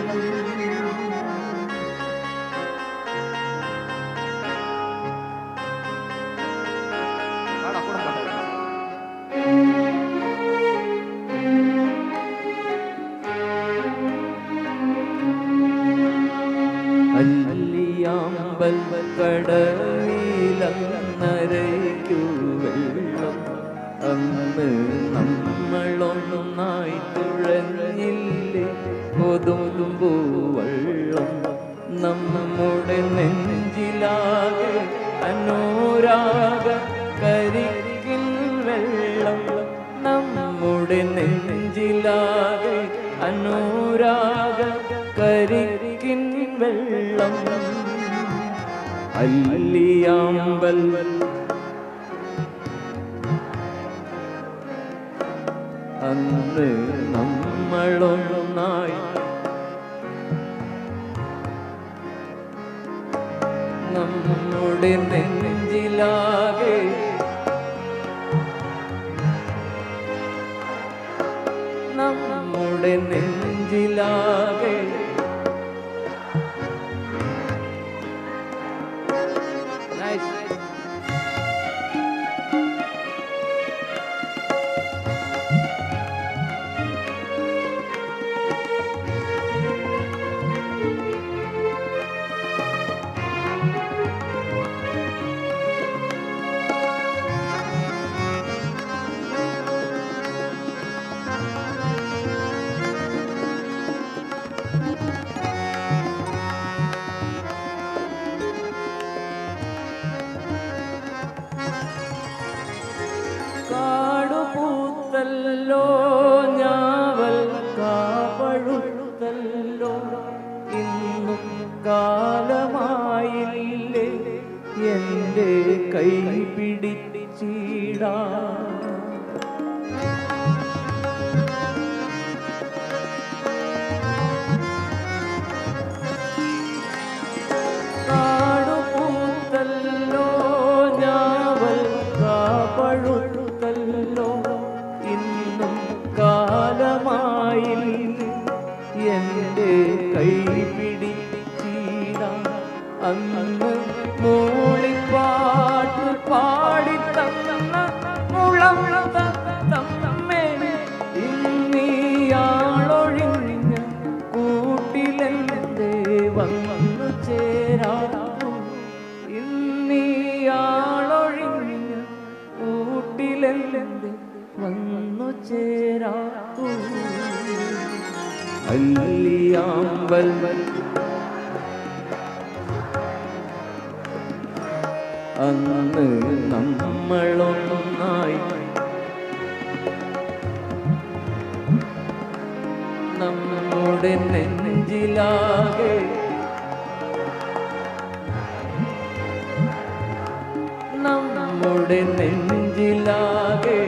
അല്ലിയാമ്പൽ കടവിലന്നരയ്ക്കു വെള്ളം അന്ന് നമ്മളൊന്നായി തുഴഞ്ഞില്ലേ കൊതുമ്പൂവെള്ളം നമ്മുടെ നെഞ്ചിലാകെ അനുരാഗ കരിക്കിൻ വെള്ളം നമ്മുടെ നെഞ്ചിലാകെ അനുരാഗ കരിക്കിൻ വെള്ളം അല്ലിയാമ്പൽ അന്ന് നമ്മളൊന്നായി നമ്മുടെ നെഞ്ചിലാകെ നമ്മുടെ നെഞ്ചിലാകെ കാടുപൂത്തല്ലോ ഞാവൽ കാപഴുത്തല്ലോ ഇന്നും കാലമായില്ലേ എൻ്റെ കൈ പിടിച്ചിടാ കാടുപൂത്തല്ലോ ഞാവൽ കാപഴുത്തല്ലോ ഇന്നും കാലമായി എൻ്റെ കൈ പിടിച്ചിടാം അന്ന് മൂളിപ്പാട്ട് പാടിത്തന്ന മുളം തമ്മേ ഇന്നിയാളൊഴിഞ്ഞ കൂട്ടിലെന്തേ വന്നു ചേരാം ഇന്നിയാളൊഴിഞ്ഞ കൂട്ടിലെന്തേ വന്നു ചേരാത്തു അല്ലിയാമ്പൽ അന്ന് നമ്മളൊന്നായി നമ്മുടെ നെഞ്ചിലാകെ നമ്മുടെ നെഞ്ചിലാകെ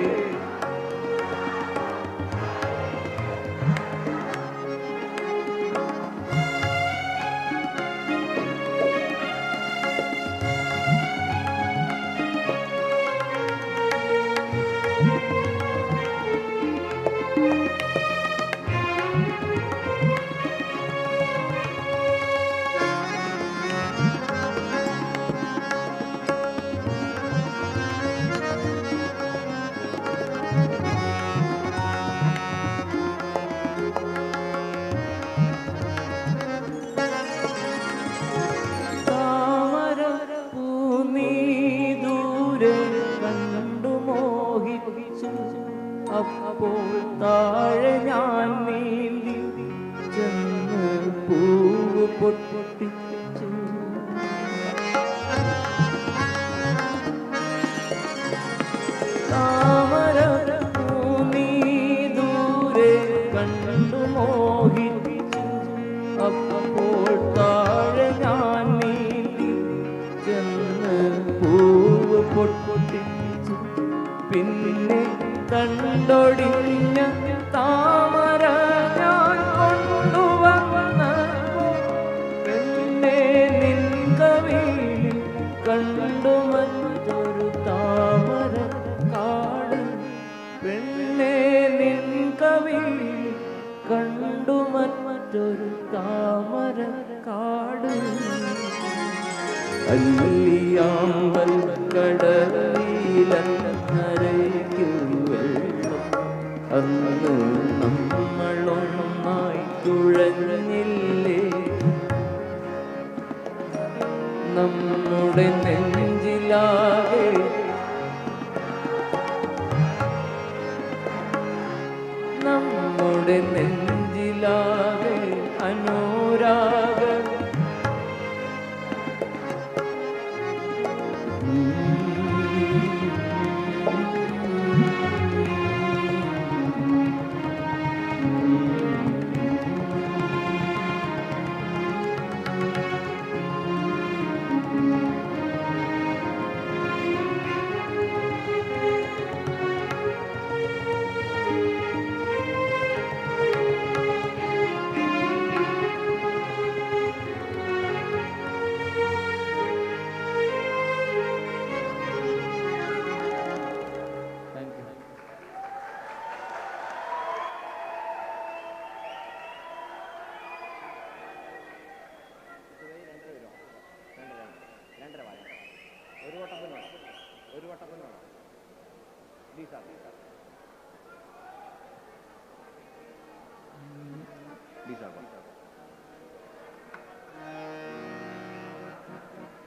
അപ്പോൾ താഴെ ഞാൻ നീന്തി ചെന്ന് പൂവ് പൊട്ടിച്ചു താമര നീ ദൂരെ കണ്ടൊടിഞ്ഞ താമര ഞാൻ കൊണ്ടുവന്ന പെണ്ണേ നിൻ കവിളിൽ കണ്ടു മറ്റൊരു താമര കാട് പെണ്ണേ നിൻ കവിളിൽ കണ്ടു മറ്റൊരു താമര കാട് അല്ലിയാമ്പൽ കടലിലന്നരയ്ക്കു വെള്ളം അന്ന് നമ്മളൊന്നായി തുഴഞ്ഞില്ലേ നമ്മുടെ നെഞ്ചിലാകെ നമ്മുടെ നെഞ്ചിലാകെ അനുരാഗ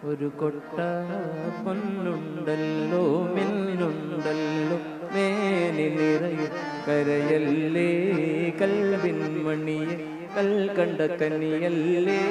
ഒരു കൊട്ട പൊന്നുണ്ടല്ലോ മിന്നുണ്ടല്ലോ മേനി നിറയെ കരയല്ലേ കൽവിൻ മണിയെ കൽക്കണ്ട കനിയല്ലേ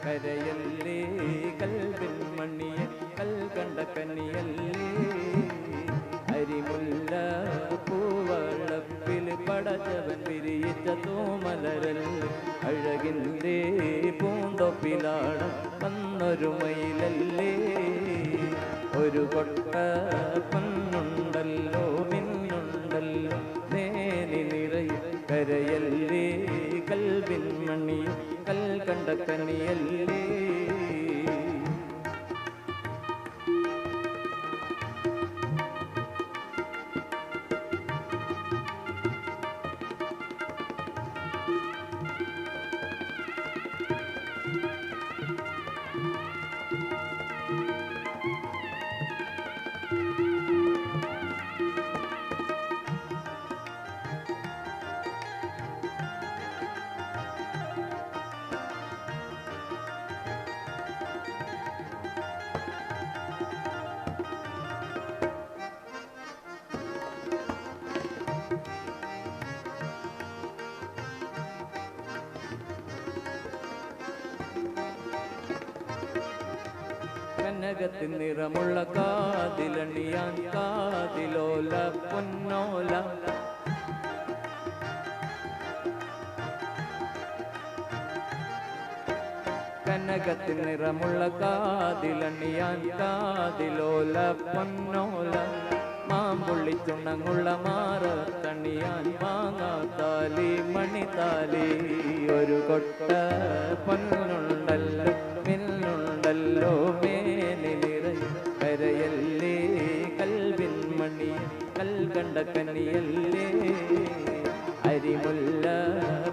കരയല്ലേ കൽവിൻ മണിയെ കൽക്കണ്ട കനിയല്ലേ അരിമുല്ല പൂവളപ്പിൽ പടച്ചവൻ വിരിയിച്ച തൂമലരല്ലേ അഴകിൻ്റെ പൂന്തൊപ്പിലാട വന്നൊരു മയിലല്ലേ ഒരു കൊട്ട പൊന്നുണ്ടല്ലോ മിന്നുണ്ടല്ലോ നേനി നിറയെ കരയല്ലേ കൽവിൻ മണി കൽക്കണ്ട കനിയല്ലേ കനകത്തിൻ നിറമുള്ള കാതിലണിയാൻ കാതിലോല പൊന്നോല കനകത്തിൻ നിറമുള്ള കാതിലണിയാൻ കാതിലോല പൊന്നോല മാമ്പുള്ളി ചുണ്ണങ്ങുള്ള മാറത്തണിയാൻ മാങ്ങാത്താലി മണിത്താലി ഒരു കൊട്ട പൊന്നുണ്ടല്ലോ മിന്നുണ്ടല്ലോ മേനി നിറയെ കരയല്ലേ കൽവിൻ മണി കൽക്കണ്ട കനിയല്ലേ അരിമുല്ല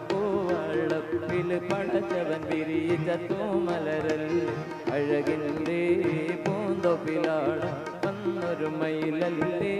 പൂവളപ്പിൽ പടച്ചവൻ വിരിയിച്ച തൂമലരല്ലേ അഴകിൻ്റെ പൂന്തൊപ്പിലാട വന്നൊരു മയിലല്ലേ.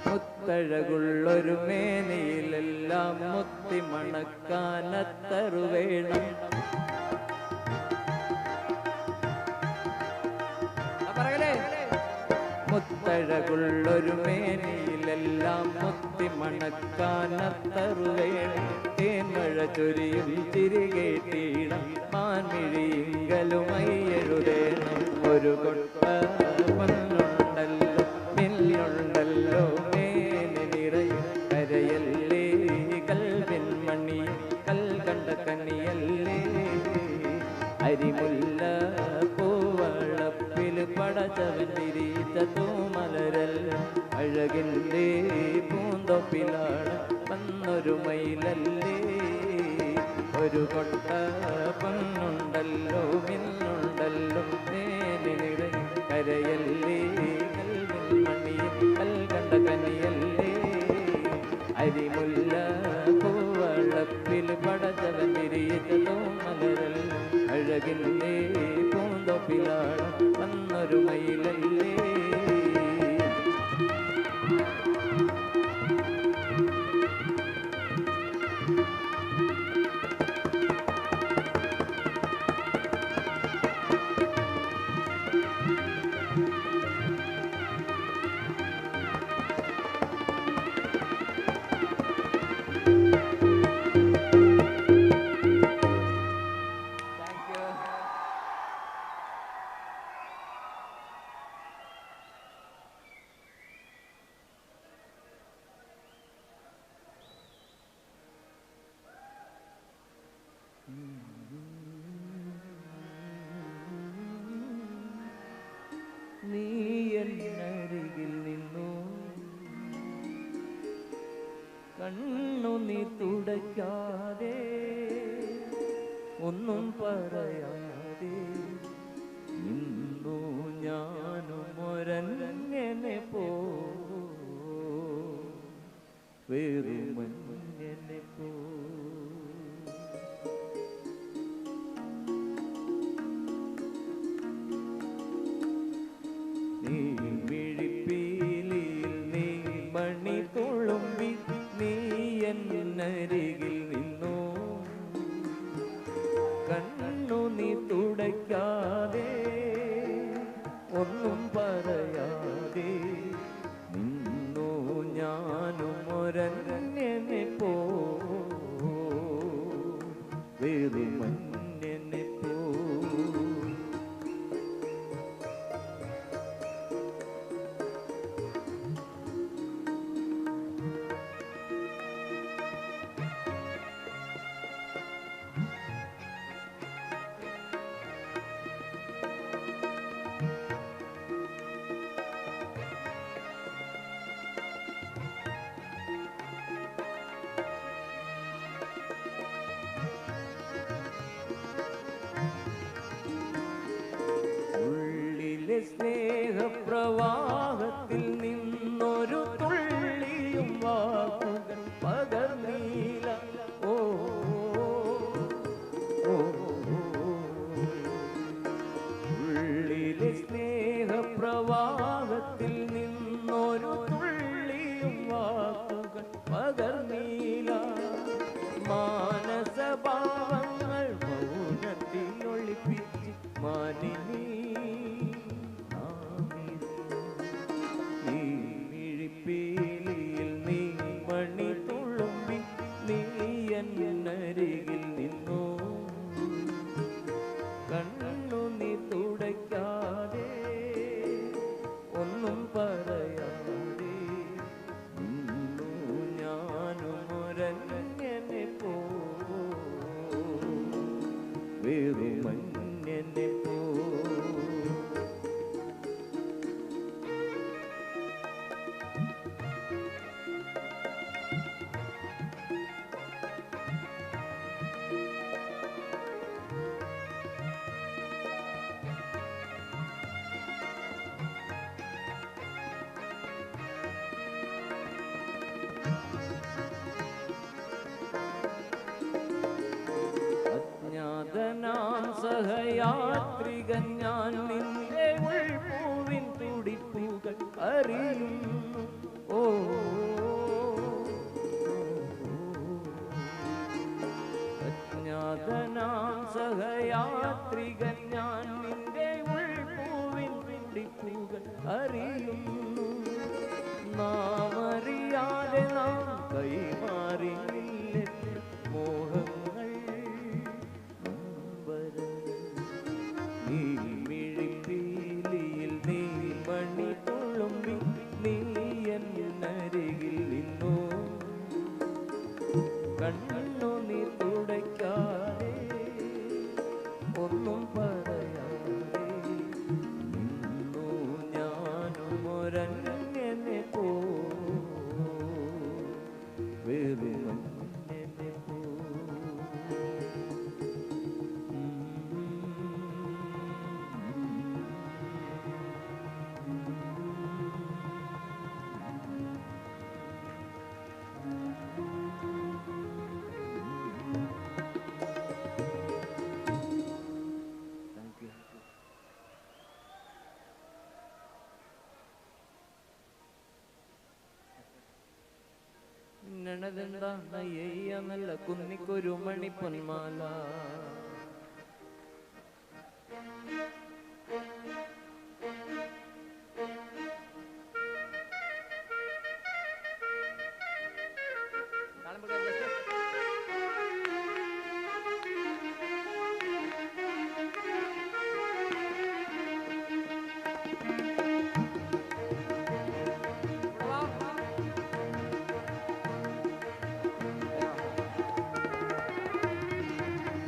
മുത്തഴകുള്ളൊരു മേനയിലെല്ലാം മുത്തി മണക്കാനത്തറു വേണം. മുത്തഴകുള്ളൊരു മേനയിലെല്ലാം മുത്തി മണക്കാനത്തറു വേണം. തേന്മഴ ചൊരിയും ചിരികേട്ടിടം മാൻമിഴിങ്കലുമായി എഴുതേണം. ഒരു കൊട്ട പൊന്നുണ്ടല്ലോ മില്ലുണ്ടല്ലോ മേനി നിറയും കരയല്ലേ കൽവിൻ മണി കൽകണ്ട കനിയല്ലേ. അരിമുല്ല പൂവളപ്പിൽ പടച്ചവൻ തിരിച്ച തൂമലരല്ല അഴകിൻ്റെ പൂന്തൊപ്പിലാണ് വന്നൊരു മയിലല്ലേ. ഒരു കൊട്ട പൊന്നുണ്ടല്ലോ മിന്നുണ്ടല്ലോ മേനി നിറയും കരയല്ലേ കൽവിൻ മണി കൽകണ്ട കനിയല്ലേ. അരിമുല്ല പൂവളപ്പിൽ പടച്ചവൻ തിരിച്ചതോ മലരൽ അഴകിൻ്റെ പൂന്തൊപ്പിലാണ് വന്നൊരു മയിലല്ലേ. നീ എന്നരികിൽ നിന്നു കണ്ണു നീ തുടയ്ക്കാതെ ഒന്നും പറയാതെ നിന്നു ഞാനും ഒരങ്ങനെ പോ വെറുമങ്ങനെ പോ. നീ വിഴിപ്പീലിയിൽ നീ മണി തുളുമ്പി നീ എന്നരികിൽ നിന്നു കണ്ണു നീ തുടയ്ക്കാതെ ഒന്നും പറയാതെ നിന്നു ഞാനും ഒരങ്ങനെ പോ വെറുമങ്ങനെ പോ. ഉള്ളിലെ സ്നേഹപ്രവാഹത്തിൽ നിന്നൊരു തുള്ളിയും വാക്കുകൾ പകർന്നീല. ഓ ഉള്ളിലെ സ്നേഹപ്രവാഹത്തിൽ നിന്നൊരു തുള്ളിയും വാക്കുകൾ പകർന്നീല. മാനസഭാവങ്ങൾ മൗനത്തിൽ ഒളിപ്പിച്ച് മാനിനി മിഴിപ്പീലിയിൽ നീ മണി തുളുമ്പി നീ എന്നരികിൽ നിന്നു കണ്ണു സഹയാത്രികൻ ഞാൻ നിന്റെ ഉൾപൂവിൻ തുടിപ്പുകൾ അറിയുന്നു. ഓ അജ്ഞാതനാം സഹയാത്രികൻ ഞാൻ നിന്റെ ഉൾപൂവിൻ തുടിപ്പുകൾ അറിയുന്നു. നാം അറിയാതെ നാം കൈമാറിയില്ലേ മോഹങ്ങൾ നീ മിഴിപ്പീലിയിൽ നീ മണി തുളുമ്പി നീ എന്നരികിൽ നിന്നു. കണ്ണു നീ തുടയ്ക്കാതെ ഒന്നും പറയാതെ നിന്നു ഞാനും ഒരന്യനെ പോ വെറും അന്യനെ പോ. ണതെന്താ നല്ല കുന്നിക്കൊരു മണി പൊന്മാല.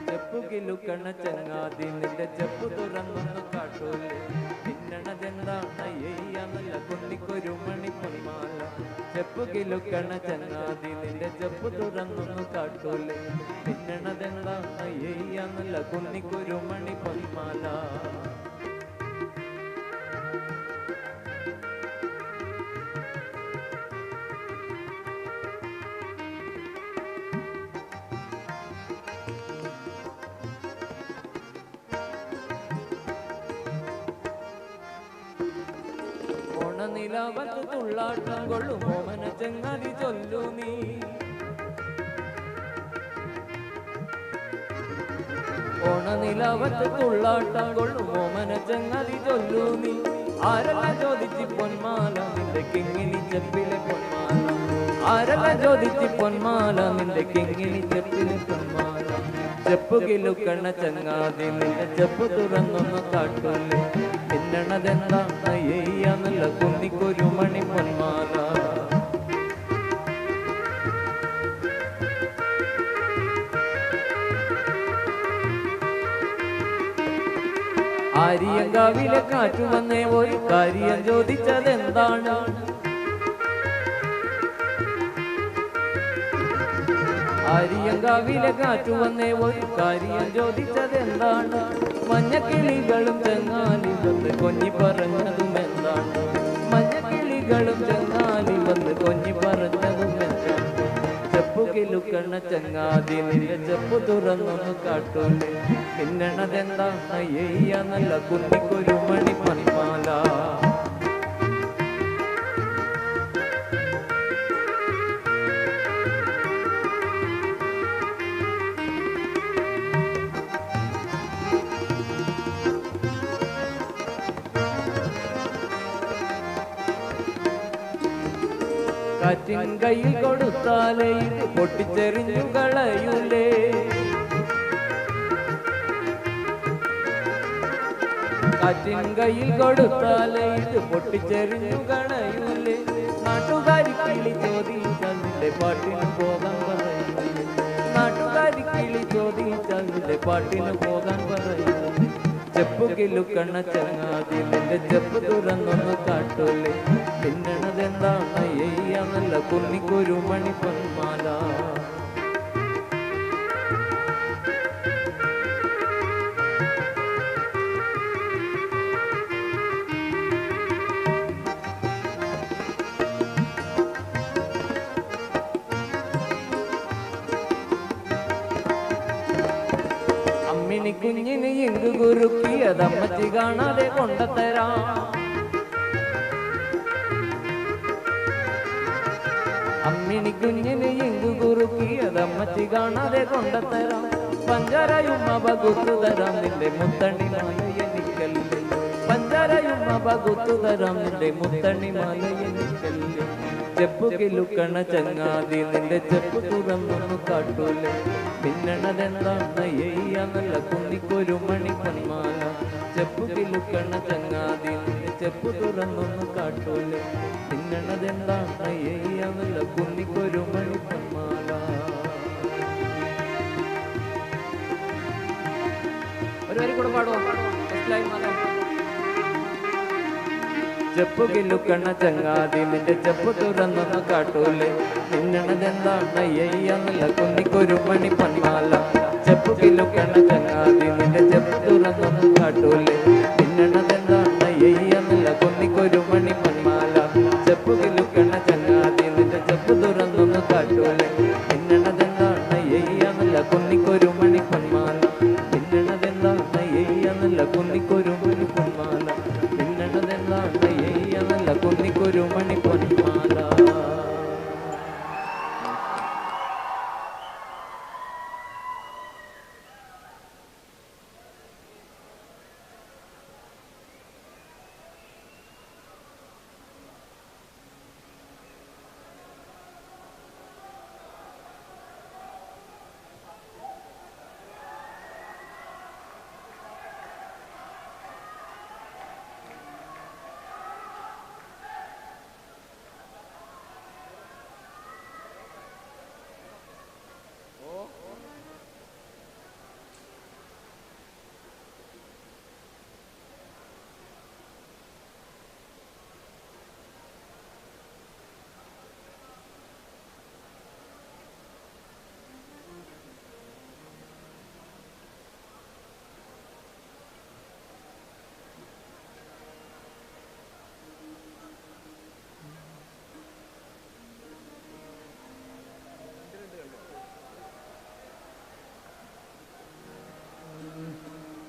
ചെപ്പുകിലുക്കണ ചങ്ങാതി നിന്റെ ചെപ്പു തുറന്നൊന്നു കാട്ടൂലേ. പിന്നണതെന്താണ് നല്ല കുന്നിക്കൊരു മണി പൊന്മാല. ചെപ്പുകിലുക്കണ ചങ്ങാതി നിന്റെ ചെപ്പു തുറന്നൊന്നു കാട്ടൂലേ. പിന്നണതെന്താണ് നല്ല കുന്നിക്കൊരു മണി പൊന്മാല. ഓണനിലാവത്ത് തുള്ളാട്ടം കൊള്ളും ഓമന ചങ്ങാതി ചൊല്ലു നീ. ഓണനിലാവത്ത് തുള്ളാട്ടം കൊള്ളും ഓമന ചങ്ങാതി ചൊല്ലു നീ. ആരല്ല ചോദിച്ച് പൊന്മാല നിന്റെ കിങ്ങിണി ചെപ്പിലെ പൊന്മാല. ആരല്ല ചോദിച്ച് പൊന്മാല നിന്റെ കിങ്ങിണി ചെപ്പിലെ പൊന്മാല. ചെപ്പുകിലുക്കണ ചങ്ങാതി നിന്റെ ചെപ്പു തുറന്നൊന്നു കാട്ടൂലേ. പിന്നണതെന്താണ് നല്ല കുന്നിക്കൊരു മണി പൊന്മാല. ആര്യങ്കാവിലെ കാറ്റു വന്നേ പോയി കാര്യം ചോദിച്ചതെന്താണ്. ആര്യങ്കാവിലെ കാറ്റു വന്നേ പോയി കാര്യം ചോദിച്ചതെന്താണ്. മഞ്ഞക്കിളികളും ചങ്ങാലി വന്ന് കൊഞ്ഞി പറഞ്ഞതും എന്താണ്. മഞ്ഞക്കിളികളും ചങ്ങാലി വന്ന് കൊഞ്ഞി പറഞ്ഞതും എന്താണ്. ചെപ്പുകിലുക്കണ ചങ്ങാതി നിന്റെ ചെപ്പു തുറന്നൊന്നു കാട്ടൂലേ. പിന്നണതെന്താണ് നല്ല കുന്നിക്കൊരു മണി പൊന്മാല. കാറ്റിൻ കയ്യിൽ കൊടുത്താലേ ഇത് പൊട്ടിച്ചെറിഞ്ഞു കളയൂലേ. കാറ്റിൻ കയ്യിൽ കൊടുത്താലേ ഇത് പൊട്ടിച്ചെറിഞ്ഞു കളയൂലേ. നാട്ടുകാരി കിളി ചോദിച്ചാൽ നിന്റെ പാട്ടിന് പോകാൻ പറയൂലേ. നാട്ടുകാരി കിളി ചോദിച്ചാൽ നിന്റെ പാട്ടിന് പോകാൻ പറയൂലേ. ചെപ്പുകിലുക്കണ ചങ്ങാതി നിന്റെ ചെപ്പ് തുറന്നൊന്നു കാട്ടൂലേ. പിന്നണതെന്താണ് നല്ല കുന്നിക്കൊരു മണി പൊന്മാല. അമ്മിണി കുഞ്ഞിന് ഇങ്കു കുറുക്കിയതമ്മച്ചി കാണാതെ കൊണ്ടത്തരാം. അമ്മിണി കുഞ്ഞിന് ഇങ്കു കുറുക്കിയതമ്മച്ചി കാണാതെ കൊണ്ടത്തരാം. പഞ്ചാരയുമ്മ പകുത്തുതരാം നിന്റെ മുത്തണിമാല എനിക്കല്ലേ. പഞ്ചാരയുമ്മ പകുത്തുതരാം നിന്റെ മുത്തണിമാല എനിക്കല്ലേ. ചെപ്പു കിലുക്കണ ചങ്ങാതി നിന്റെ ചെപ്പ് തുറന്നൊന്നു കാട്ടൂലെ. പിന്നണതെന്താണ് എയ്യാന്നല്ല കുന്നിക്കൊരു മണിപ്പൊന്മാല. ചെപ്പു കിലുക്കണ ചങ്ങാതി നിന്റെ ചെപ്പ് തുറന്നൊന്നു കാട്ടൂലെ. പിന്നണതെന്താണ് എയ്യാന്നല്ല കുന്നിക്കൊരു മണിപ്പൊന്മാല. ഒരു വരി കൂടെ പാടുവോ? ചെപ്പു കിലുക്കണ ചങ്ങാതി നിന്റെ ചെപ്പ് തുറന്നൊന്നു കാട്ടൂലെ. നിന്നണതെന്താണ് എയ്യാന്നല്ല കുന്നിക്കൊരു മണി പൊന്മാല. ചെപ്പു കിലുക്കണ ചങ്ങാതി നിന്റെ ചെപ്പ് തുറന്നൊന്നു കാട്ടൂലെ. നിന്നണതെന്താണ് എയ്യാന്നല്ല കുന്നിക്കൊരു മണി പൊന്മാല. ചെപ്പു കിലുക്കണ ചങ്ങാതി നിന്റെ ചെപ്പ് തുറന്നൊന്നു കാട്ടൂലെ. നിന്നണതെന്താണ് എയ്യാന്നല്ല കുന്നിക്കൊരു മണി പൊന്മാല. നിന്നണതെന്താണ് എയ്യാന്നല്ല കുന്നിക്കൊരു മണി പൊന്മാല. നിന്നണതെന്താണ് എയ്യാന്നല്ല കുന്നിക്കൊരു മണി പൊന്മാല.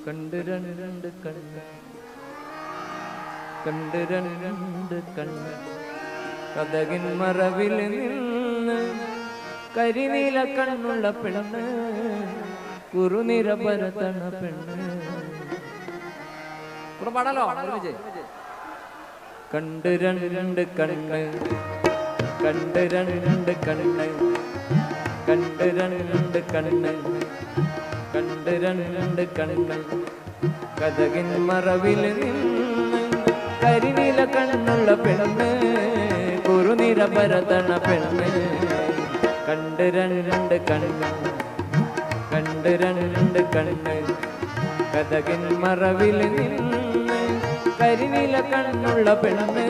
കണ്ട് രണ്ട് കണ്ണ് കണ്ട് രണ്ട് കണ്ണ് കഥകിൻ മറവിൽ നിന്ന് കരിനീല കണ്ണുള്ള പെണ്ണ് കുറുനിര പരത്തണ പെണ്ണ്. പാടാലോ? കണ്ട് രണ്ട് കണ്ണ് കണ്ട് രണ്ട് കണ്ണ് കണ്ട് രണ്ട് കണ്ണ് കണ്ട് രണ്ട് കണ്ണ് കഥകിൻ മറവിൽ നിന്ന് കരിനീല കണ്ണുള്ള പെണ്ണ് കുറുനിര പരത്തണ പെണ്ണ്. കണ്ട് രണ്ട് കണ്ണ് കണ്ട് രണ്ട് കണ്ണ് കഥകിൻ മറവിൽ നിന്ന് കരിനീല കണ്ണുള്ള പെണ്ണ്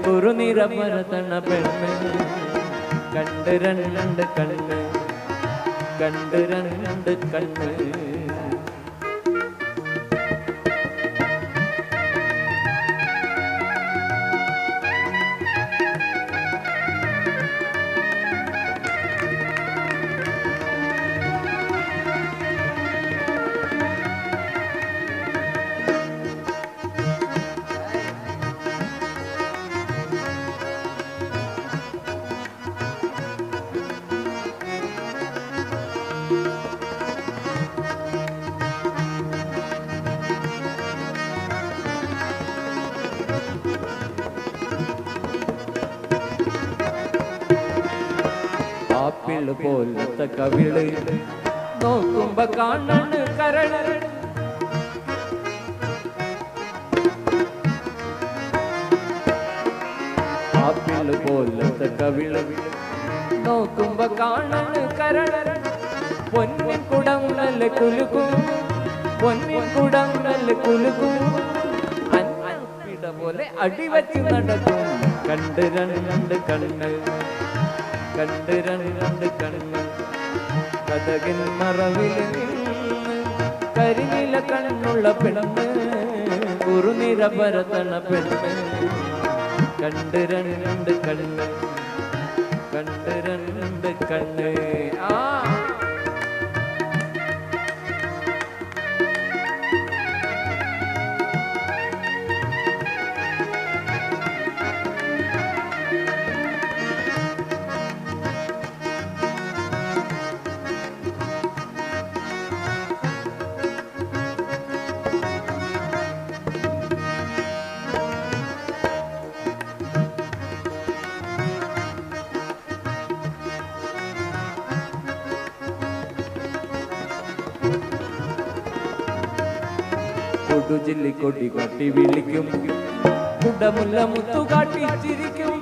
കുറുനിര പരത്തണ പെണ്ണ്. കണ്ട് രണ്ട് കണ്ണ് കണ്ട് രണ്ട് കണ്ണ്. ആപ്പിള് പോലത്തെ കവിള് നോക്കുമ്പോ കാണണ് കരള്. ആപ്പിള് പോലത്തെ കവിള് നോക്കുമ്പോ കാണണ് കരള്. പൊന്നിൻ കുടം നല്ല കുലുക്കും പൊന്നിൻ കുടം നല്ല കുലുക്കും അന്നപ്പിട പോലെ അടിവച്ച് നടക്കും. കണ്ട് രണ്ട് കണ്ണ് കണ്ട് രണ്ട് കണ്ണ് കഥകിൻ മറവിൽ നിന്ന് കരിനീല കണ്ണുള്ള പെണ്ണ് കുറുനിര പരത്തണ പെണ്ണ്. കണ്ട് രണ്ട് കണ്ണ് കണ്ട് രണ്ട് കണ്ണ്. ആ കുടുചില്ലിക്കൊടി കാട്ടി വിളിക്കും കുടമുല്ല മുത്തു കാട്ടി ചിരിക്കും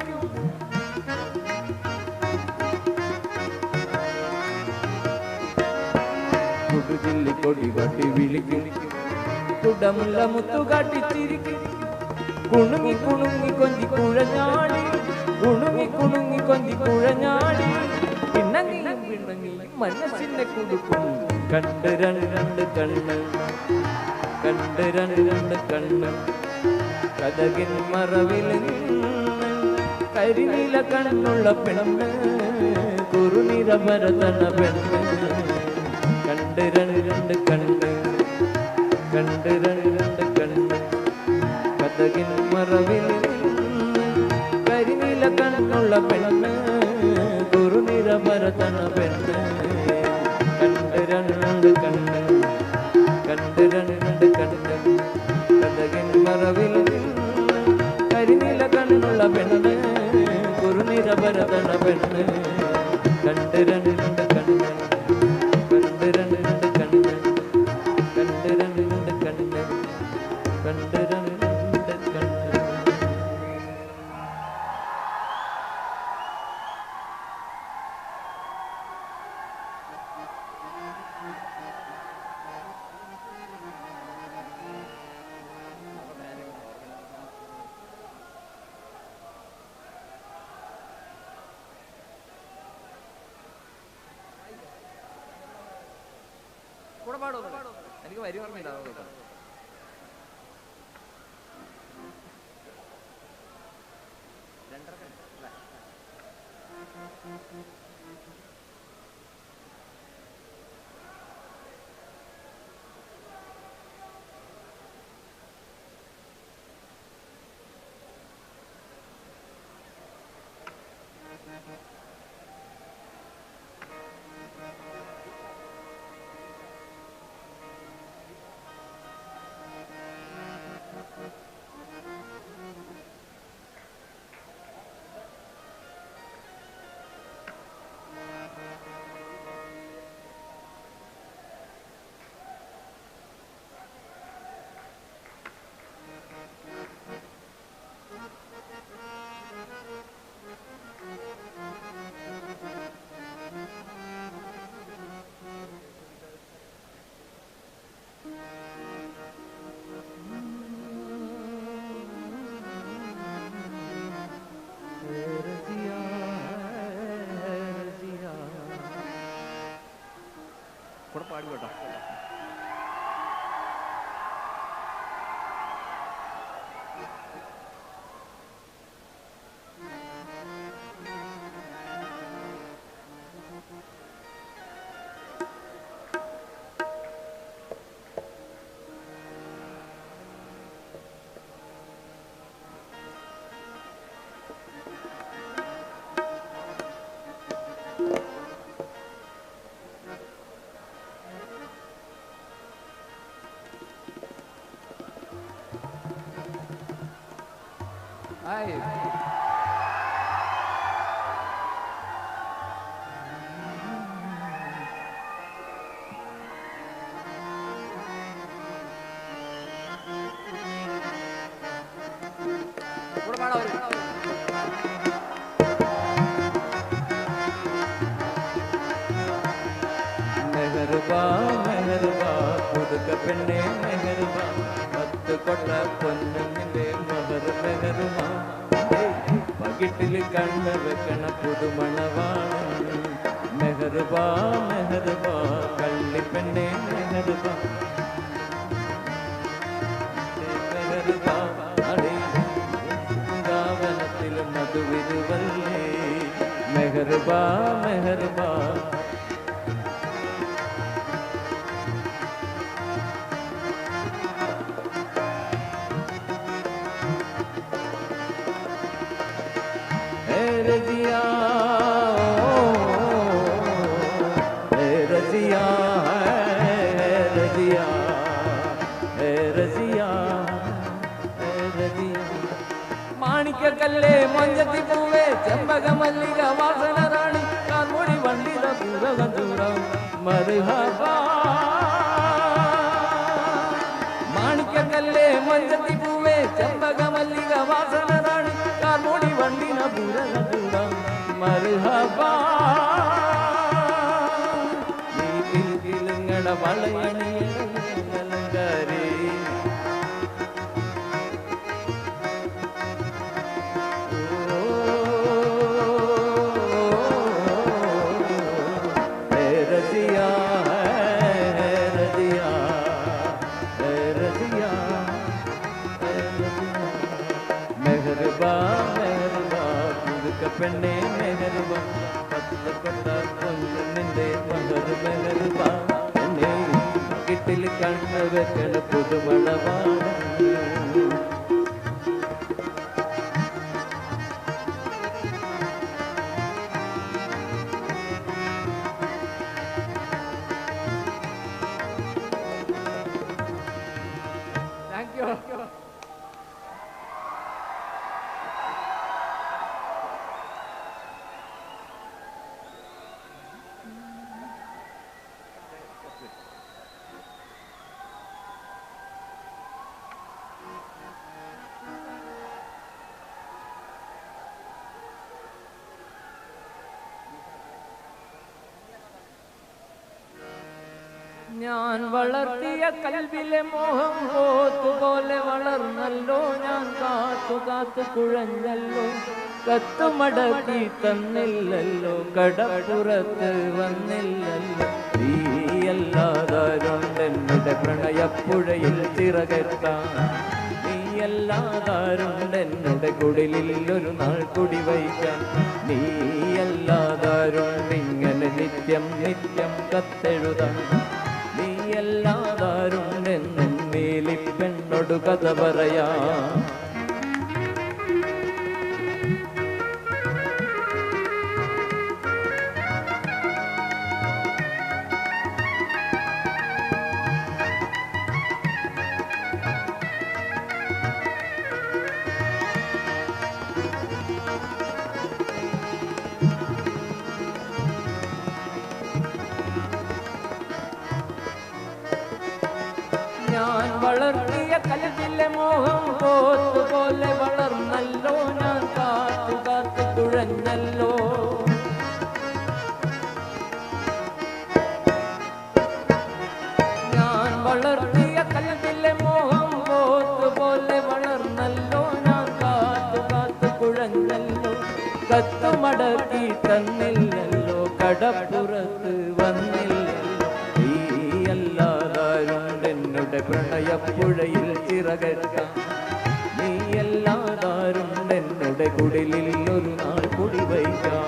കുടുചില്ലിക്കൊടി കാട്ടി വിളിക്കും കുടമുല്ല മുത്തു കാട്ടി ചിരിക്കും കുണുങ്ങി കുണുങ്ങി കൊഞ്ചി കുഴഞ്ഞാടി കുണുങ്ങി കുണുങ്ങി കൊഞ്ചി കുഴഞ്ഞാടി പിണങ്ങി പിണങ്ങി മനസ്സിനെ കൊടുക്കും കണ്ട് രണ്ട് കണ്ണ് കണ്ട് രണ്ട് കണ്ണ് കഥകിൻ മറവിൽ കരിനീല കണ്ണുള്ള പെണ്ണ് കുറുനിര ഭരതന പെണ്ണ് കണ്ട് രണ്ട് കണ്ണ് കണ്ട് രണ്ട് കണ്ണ് കഥകിൻ മറവിൽ കരിനീല കണ്ണുള്ള പെണ്ണ് കുറുനിര ഭരതന പെണ്ണ് കണ്ട് രണ്ട് കണ്ണ് കണ്ട് രണ്ട് കണ്ണ് കഥകിൻ മറവിൽ കരിനീല കണ്ണുള്ള പെണ്ണ് കുറുനിര ഭരതന പെണ്ണ് കണ്ട് രണ്ട് കണ്ണ് കണ്ട് രണ്ട് കണ്ണ് കണ്ട് രണ്ട് കണ്ണ് കണ്ട് രണ്ട് കണ്ണ് കൂടെ പാടും എനിക്ക് വരി ഓർമ്മയുണ്ടാവും കൂടെ പാടി കേട്ടോ Ay. കൂടെ പാടാ മെഹർബാ മെഹർബാ പുതുക്ക പെണ്ണെ മെഹർബാ പത്ത് കൊട്ട പൊന്നിന്റെ മഹർ മെഹർബാ പകിട്ടിൽ കണ്ണ് വെക്കണ പുതുമണവാണ് മെഹർബാ മെഹർബാ കള്ളി പെണ്ണെ മെഹർബാ മെഹർബാ അടിവനത്തിൽ മധുവിരുവല്ലേ മെഹർബാ മെഹർബാ रजिया रजिया रजिया रजिया रजिया माणिक कल्ले मंजति पूवे चंबक मल्लिक वासन राणी कानमुड़ी वंडित पूरग दूर मरहबा माणिक മഞ്ചത്തി പൂവേ ചെമ്പക മല്ലിക വാസന റാണി കാർമോടി വണ്ടിന പൂരകൂട മർഹബാ കിലുങ്ങട വളയണിയലങ്കാരേ പെണ്ണെ മെഹർബാ പത്ത് കൊട്ട കൊന്നിന്റെ മഹർ മെഹർബാ എന്നെ കിട്ടിൽ കണ്ണു വെക്കണ പുതുമണവാണ് താങ്ക് യു. ഞാൻ വളർത്തിയ കൽവിലെ മോഹം പോത്തുപോലെ വളർന്നല്ലോ ഞാൻ കാത്തു കാത്തു കുഴഞ്ഞല്ലോ കത്തുമടക്കി തന്നില്ലല്ലോ കടപ്പുറത്ത് വന്നില്ലല്ലോ നീയല്ലാതാരുണ്ടെന്നുടെ പ്രണയപ്പുഴയിൽ ചിറകെത്താൻ നീയല്ലാതാരുണ്ടെന്നുടെ കുടിലിൽ ഒരു നാൾ കുടി വയ്ക്കാൻ നീയല്ലാതാരുണ്ടിങ്ങനെ നിത്യം നിത്യം കത്തെഴുതാൻ നീയല്ലാതാരുണ്ടെന്നും നീലിപ്പെണ്ണോടു കഥ പറയാ ഞാൻ വളർത്തിയ കൽവിലെ മോഹം പോത്തുപോലെ വളർന്നല്ലോ ഞാൻ കാത്തു കാത്തു തുഴഞ്ഞല്ലോ ഞാൻ വളർത്തിയ കൽവിലെ മോഹം പോത്തുപോലെ വളർന്നല്ലോ ഞാൻ കാത്തു കാത്തു കുഴഞ്ഞല്ലോ കത്തുമടക്കി തന്നില്ലല്ലോ കടപ്പുറത്ത് വന്നില്ലല്ലോ നീയല്ലാതാരുണ്ടെന്നുടെ പ്രണയപ്പുഴയിൽ ചിറകെത്താൻ നീയല്ലാതാരുണ്ടെന്നുടെ കുടിലിൽ ഒരു നാൾ കുടി വയ്ക്കാം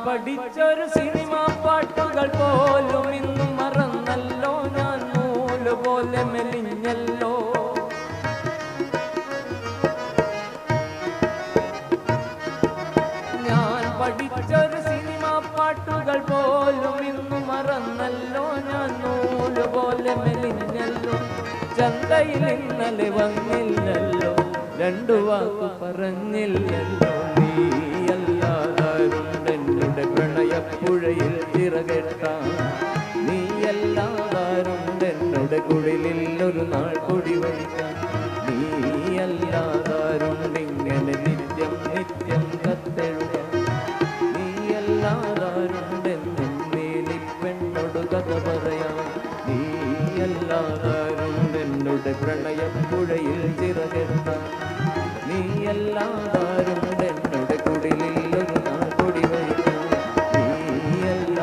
പഠിച്ചൊരു സിനിമാ പാട്ടുകൾ പോലും ഇന്ന് മറന്നല്ലോ ഞാൻ നൂല് പോലെ മെലിഞ്ഞല്ലോ ഞാൻ പഠിച്ചൊരു സിനിമാ പാട്ടുകൾ പോലും ഇന്ന് മറന്നല്ലോ ഞാൻ നൂല് പോലെ മെലിഞ്ഞല്ലോ ചന്തയിൽ ഇന്നലെ വന്നില്ലല്ലോ രണ്ടു വാക്കു പറഞ്ഞില്ലല്ലോ നീയല്ലാതാരുണ്ടെന്നുടെ പ്രണയപ്പുഴയിൽ ചിറകെത്താൻ നീയല്ലാതാരുണ്ടെന്നുടെ കുടിലിൽ ഒരു നാൾ കുടി വയ്ക്കാൻ നീയല്ലാതാരുണ്ടിങ്ങനെ നിത്യം നിത്യം കത്തെഴുതാൻ നീയല്ലാതാരുണ്ടെന്നും നീലിപ്പെണ്ണോട് കഥ പറയാൻ നീയല്ലാതാരുണ്ടെന്നുടെ പ്രണയപ്പുഴയിൽ ചിറകെത്താൻ നീയല്ലാതാരുണ്ടെന്നുടെ കുടിലിൽ ഒരു നാൾ കുടി വയ്ക്കാൻ നീയല്ലാതാരുണ്ടിങ്ങനെ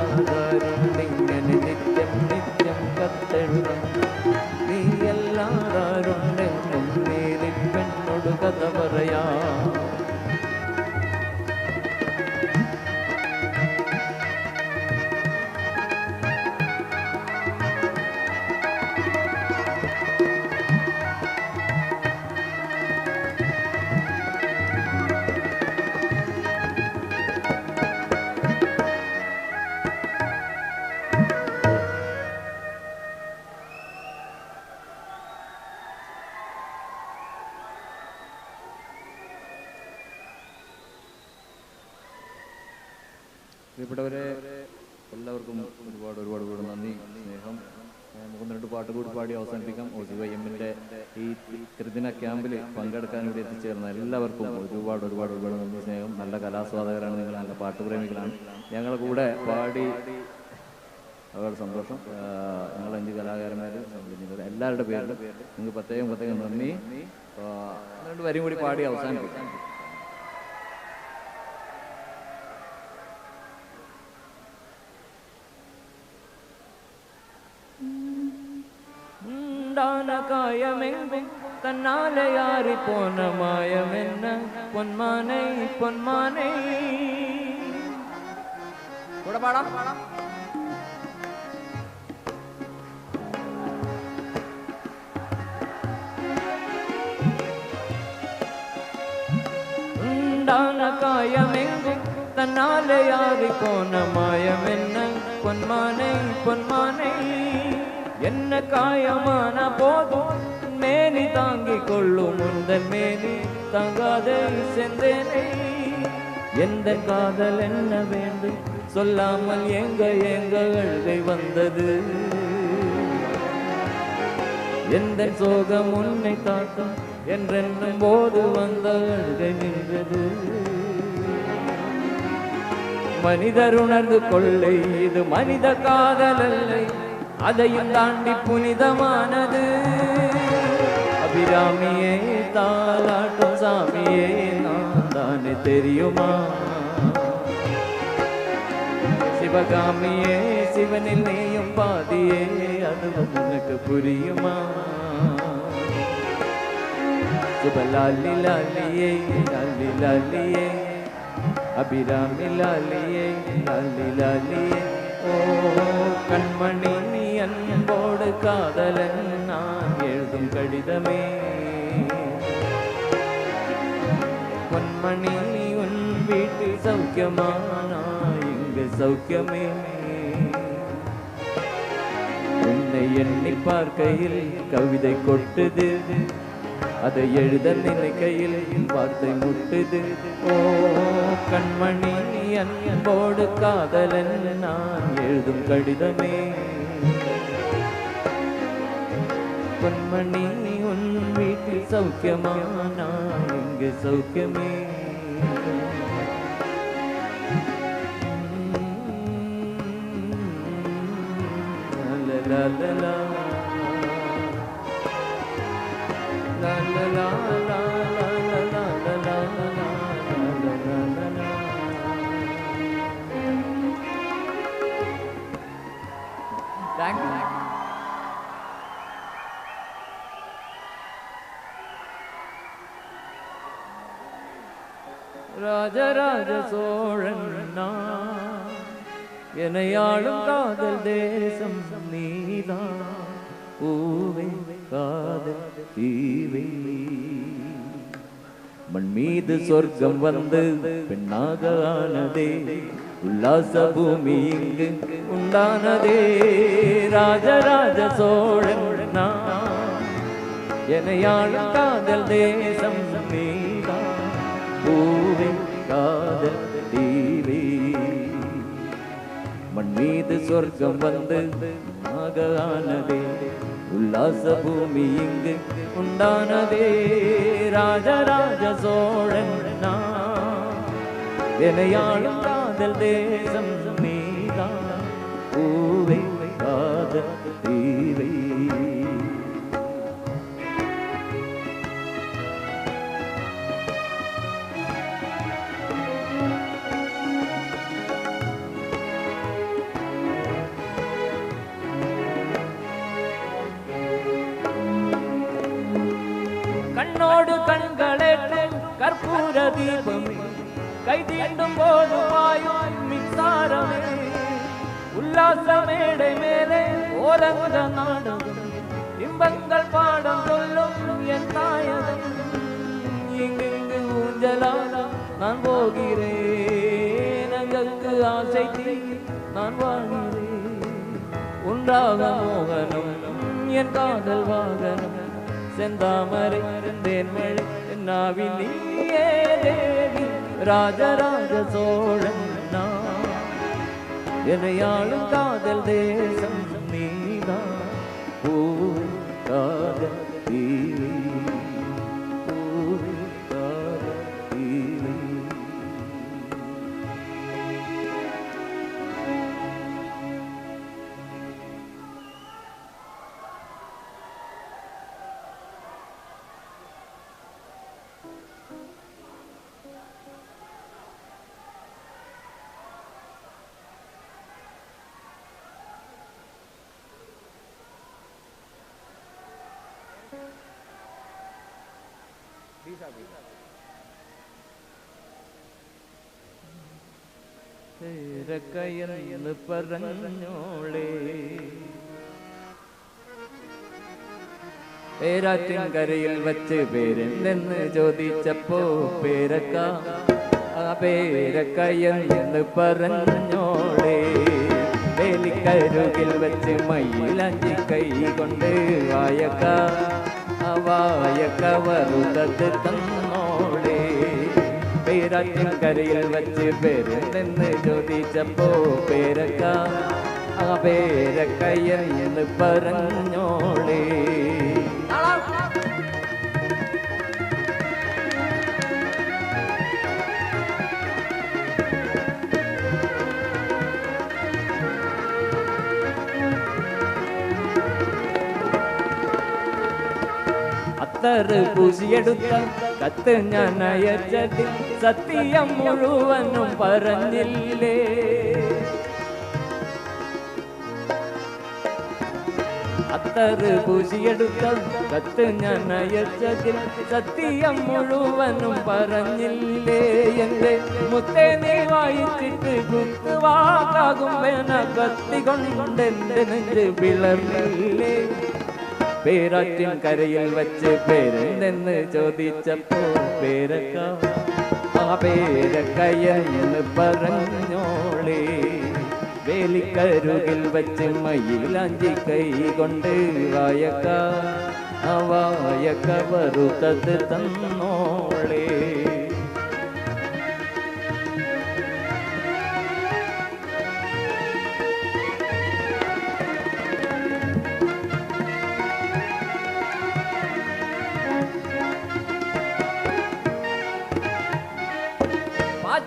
നിത്യം നിത്യം കത്തെഴുതാൻ നീയല്ലാതാരുണ്ടെന്നും നീലിപ്പെണ്ണോട് കഥ പറയാം പ്രിയപ്പെട്ടവരെ, എല്ലാവർക്കും ഒരുപാട് ഒരുപാട് ഒരുപാട് നന്ദി, സ്നേഹം. നമുക്ക് 2 പാട്ട് കൂടി പാടി അവസാനിപ്പിക്കാം. OGYM-ന്റെ ഈ ത്രിദിന ക്യാമ്പിൽ പങ്കെടുക്കാൻ ഇവിടെ എത്തിച്ചേർന്ന എല്ലാവർക്കും ഒരുപാട് ഒരുപാട് ഒരുപാട് നന്ദി, സ്നേഹം. നല്ല കലാസ്വാദകരാണ് നിങ്ങൾ, നല്ല പാട്ടുപ്രേമികളാണ്. ഞങ്ങളുടെ കൂടെ പാടി ഒരുപാട് സന്തോഷം. ഞങ്ങൾ 5 കലാകാരന്മാർ എല്ലാവരുടെ പേരിലും നിങ്ങൾക്ക് പ്രത്യേകം പ്രത്യേകം നന്ദി. 2 വരിയും കൂടി പാടി അവസാനിപ്പിക്കാം. കായമെങ്കും തന്നാലയാറി പോന മായമെന്ന പൊന്മാനെ പൊന്മാനെ. കൂടെ പാടാം. കായമെങ്കും തന്നാലയാറി പോന മായമെന്ന പൊന്മാനെ പൊന്മാനെ. என்ன காயமான போதும் மேனி தாங்கிக் கொள்ளும் முந்தன் மேனி தாங்காதே செந்தேனே. எந்த காதல் என்ன வேண்டும் சொல்லாமல் எங்க எங்க அழுகை வந்தது. எந்த சோகம் உன்னை தாக்கும் என்றென்னும் போது வந்த அழுகை நின்றது. மனிதர் உணர்ந்து கொள்ளை, இது மனித காதல் அல்லை, அதையும் தாண்டி புனிதமானது. அபிராமியே தாலாட்டும் சாமியே நான் தானே தெரியுமா. சிவகாமியே சிவனில் நீயும் பாதியே அதுவும் உனக்கு புரியுமா. சுபலாலி லாலியே லாலி லாலியே அபிராமி லாலியே லாலி லாலியே. ஓ கண்மணி நீ அன்போடு காதலன் நான் எழுதும் கடிதமே. பொன்மணி நீ உன் வீட்டில் சௌக்கியமானா இங்கு சௌக்கியமே. உன்னை எண்ணி பார்க்கையில் கவிதை கொட்டுது, அதை எழுத நினைக்கையில் வார்த்தை முட்டுது. ஓ கண்மணி நீ அன்போடு காதலன் நான் எழுதும் கடிதமே. பொன்மணி உன் வீட்டில் சௌக்கியமானா இங்கு சௌக்கியமே. la la la la la la la la la la la la. Thank you. Rajaraja Cholan நான், எனையாளும் காதல் தேசம் நீதான். பூவே காதல் தீவே, மண் மீது சொர்க்கம் வந்து பெண்ணாக ஆனதே. உல்லாச பூமி இங்கு உண்டானதே. ராஜராஜ சோழன் நான், எனையாளும் காதல் தேசம் நீதான். பூவே காதல் தீவே, மண் மீது சொர்க்கம் வந்து ஆனதே. உல்லாச பூமி இங்கு உண்டானதே. ராஜராஜ சோழன் நான், எனையாளும் காதல் தேசம் நீதான். பூவே காதல் தீவே. கண்ணோடு கண்களேற்று கற்பூர தீபமே, கை தீண்டும் போது வாயும் மின்சாரமே. உல்லாச மேடை மேலே ஓரங்க நாடகம், இன்பங்கள் பாடம் சொல்லும் என் தாயகம். இங்கு ஊஞ்சலாக நான் போகிறேன், அங்கங்கு ஆசை தீர் நான் வாழ்கிறேன். உண்டாக மோகனம் என் காதல் வாகனம், செந்தாமரை தேன்மழை நாவில் நீயே தேவி. ராஜராஜ சோழன் நான், എനയാളും കാതൽ ദേശം നീതാ പൂവിൻ കാതൽ തീവി പൂവിൻ കാതൽ തീവി പേരക്കയെന്ന് പറഞ്ഞോളേ പേരാറ്റിൻകരയിൽ വച്ച് പേരെന്തെന്ന് ചോദിച്ചപ്പോ പേരക്ക ആ പേരക്കയെന്ന് പറഞ്ഞോളേ വേലിക്കരുകിൽ വെച്ച് മയിലഞ്ചി കൈ കൊണ്ട് വായക്ക ആ വായക്ക വറുതത് തന്നോളേ പേരാറ്റിൻകരയിൽ വച്ച് പേരെന്തെന്ന് ചോദിച്ചപ്പോ പേരക്ക ആ പേരക്കയെന്ന് പറഞ്ഞോളേ അത്തറ് പൂശിയെടുത്ത കത്ത് ഞാൻ അയച്ചതിൽ സത്യം മുഴുവനും പറഞ്ഞില്ലേ അത്തറ് പൂശിയെടുത്ത കത്ത് ഞാൻ അയച്ചതിൽ സത്യം മുഴുവനും പറഞ്ഞില്ലേ എന്റെ മുത്തേ നീ വായിച്ചിട്ട് കുത്തുവാക്കാകും വേന കത്തി കൊണ്ടെന്റെ നെഞ്ച് പിളർന്നില്ലേ പേരാറ്റിൻകരയിൽ വച്ച് പേരെന്തെന്ന് ചോദിച്ചപ്പോ പേരക്ക ആ പേരക്കയെന്ന് പറഞ്ഞോളേ വേലിക്കരുകിൽ വച്ച് മയിലാഞ്ചി കൈ കൊണ്ട് വായക്ക ആ വായക്ക വറുത്തത് തന്നോളേ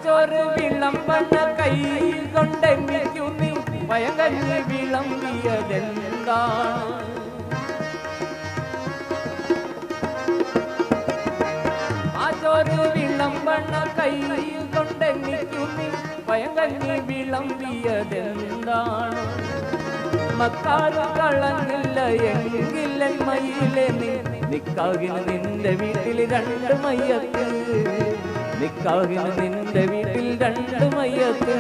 ചോറ് വിളമ്പണ കൈ കൊണ്ടെനിക്കു നീ ഭയങ്കര വിളമ്പിയതെന്താണ് ആ ചോറ് വിളമ്പണ കൈ കൊണ്ടെനിക്കു നീ ഭയങ്കര വിളമ്പിയതെന്താണ് മക്കാറ് കളഞ്ഞില്ല എങ്കിലൻ മയിലെ നിക്കാകിന് നിന്റെ വീട്ടിൽ രണ്ട് മയ്യത്ത് നിക്കാഹിന് നിന്റെ വീട്ടിൽ രണ്ട് മയ്യത്ത്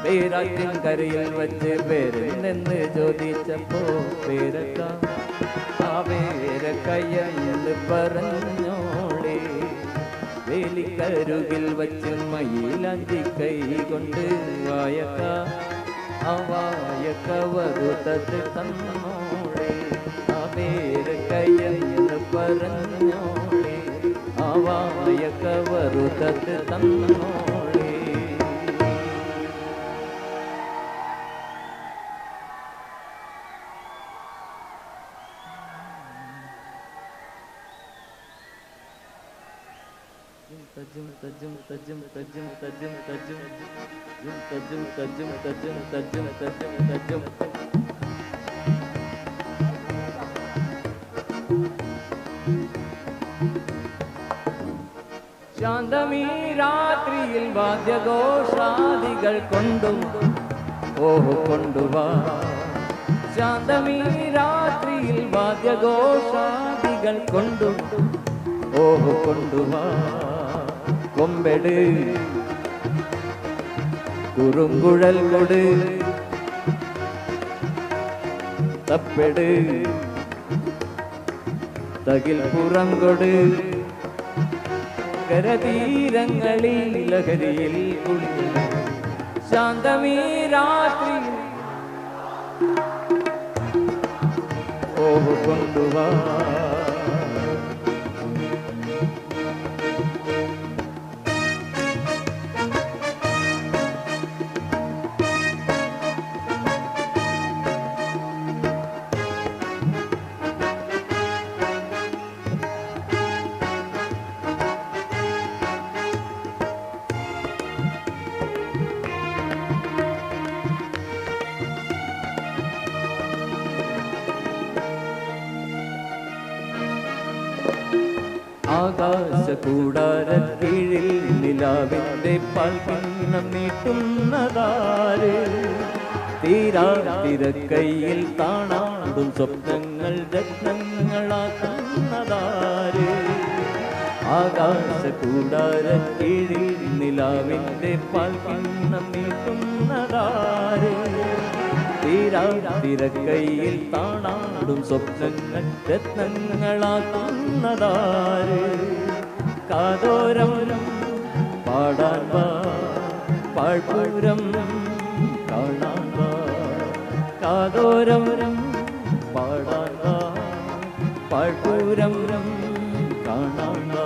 പേരാറ്റിൻകരയിൽ വച്ച് പേരെന്തെന്ന് ചോദിച്ചപ്പോ പേരക്ക ആ പേരക്കയെന്ന് പറഞ്ഞോളേ വേലിക്കരുകിൽ വച്ച് മയിലാഞ്ചി കൈ കൊണ്ട് വായക്ക ആ വായക്ക വറുത്തത് തന്നോളേ ആ പേരക്കയെന്ന് പറഞ്ഞോളേ ആ വായക്ക വറുത്തത് തന്നോളേ tajum tajum tajum tajum tajum tajum tajum tajum tajum tajum tajum tajum ശാന്തമീ രാത്രിയിൽ വാദ്യഘോഷാദികൾ കൊണ്ടു ഓഹോ കൊണ്ടുവാ ശാന്തമീ രാത്രിയിൽ വാദ്യഘോഷാദികൾ കൊണ്ടു ഓഹോ കൊണ്ടുവാ കൊമ്പെട് കുറുങ്കുഴൽ കൊട് തപ്പെട് തകിൽ പുറംകൊട് കരതീരങ്ങളിൽ ലഹരിയിൽ കുളിർ ശാന്തമീ രാത്രി ഓഹോ കൊണ്ടുവാ ആകാശകൂടാരക്കീഴിൽ നിലാവിന്റെ പാൽക്കിണ്ണം നീട്ടുന്നതാര് തീരാതിരക്കൈയിൽ താണാടും സ്വപ്നങ്ങൾ രത്നങ്ങളാക്കുന്നതാര് ആകാശകൂടാരക്കീഴിൽ നിലാവിന്റെ പാൽക്കിണ്ണം നീട്ടുന്നതാര് തീരാതിരക്കൈയിൽ താണാടും സ്വപ്നങ്ങൾ രത്നങ്ങളാക്കുന്നതാര് കാതോരം പാടാൻ വാ പാഴ്പൂരം കാണാൻ വാ കാതോരം പാടാൻ വാ പാഴ്പൂരം കാണാൻ വാ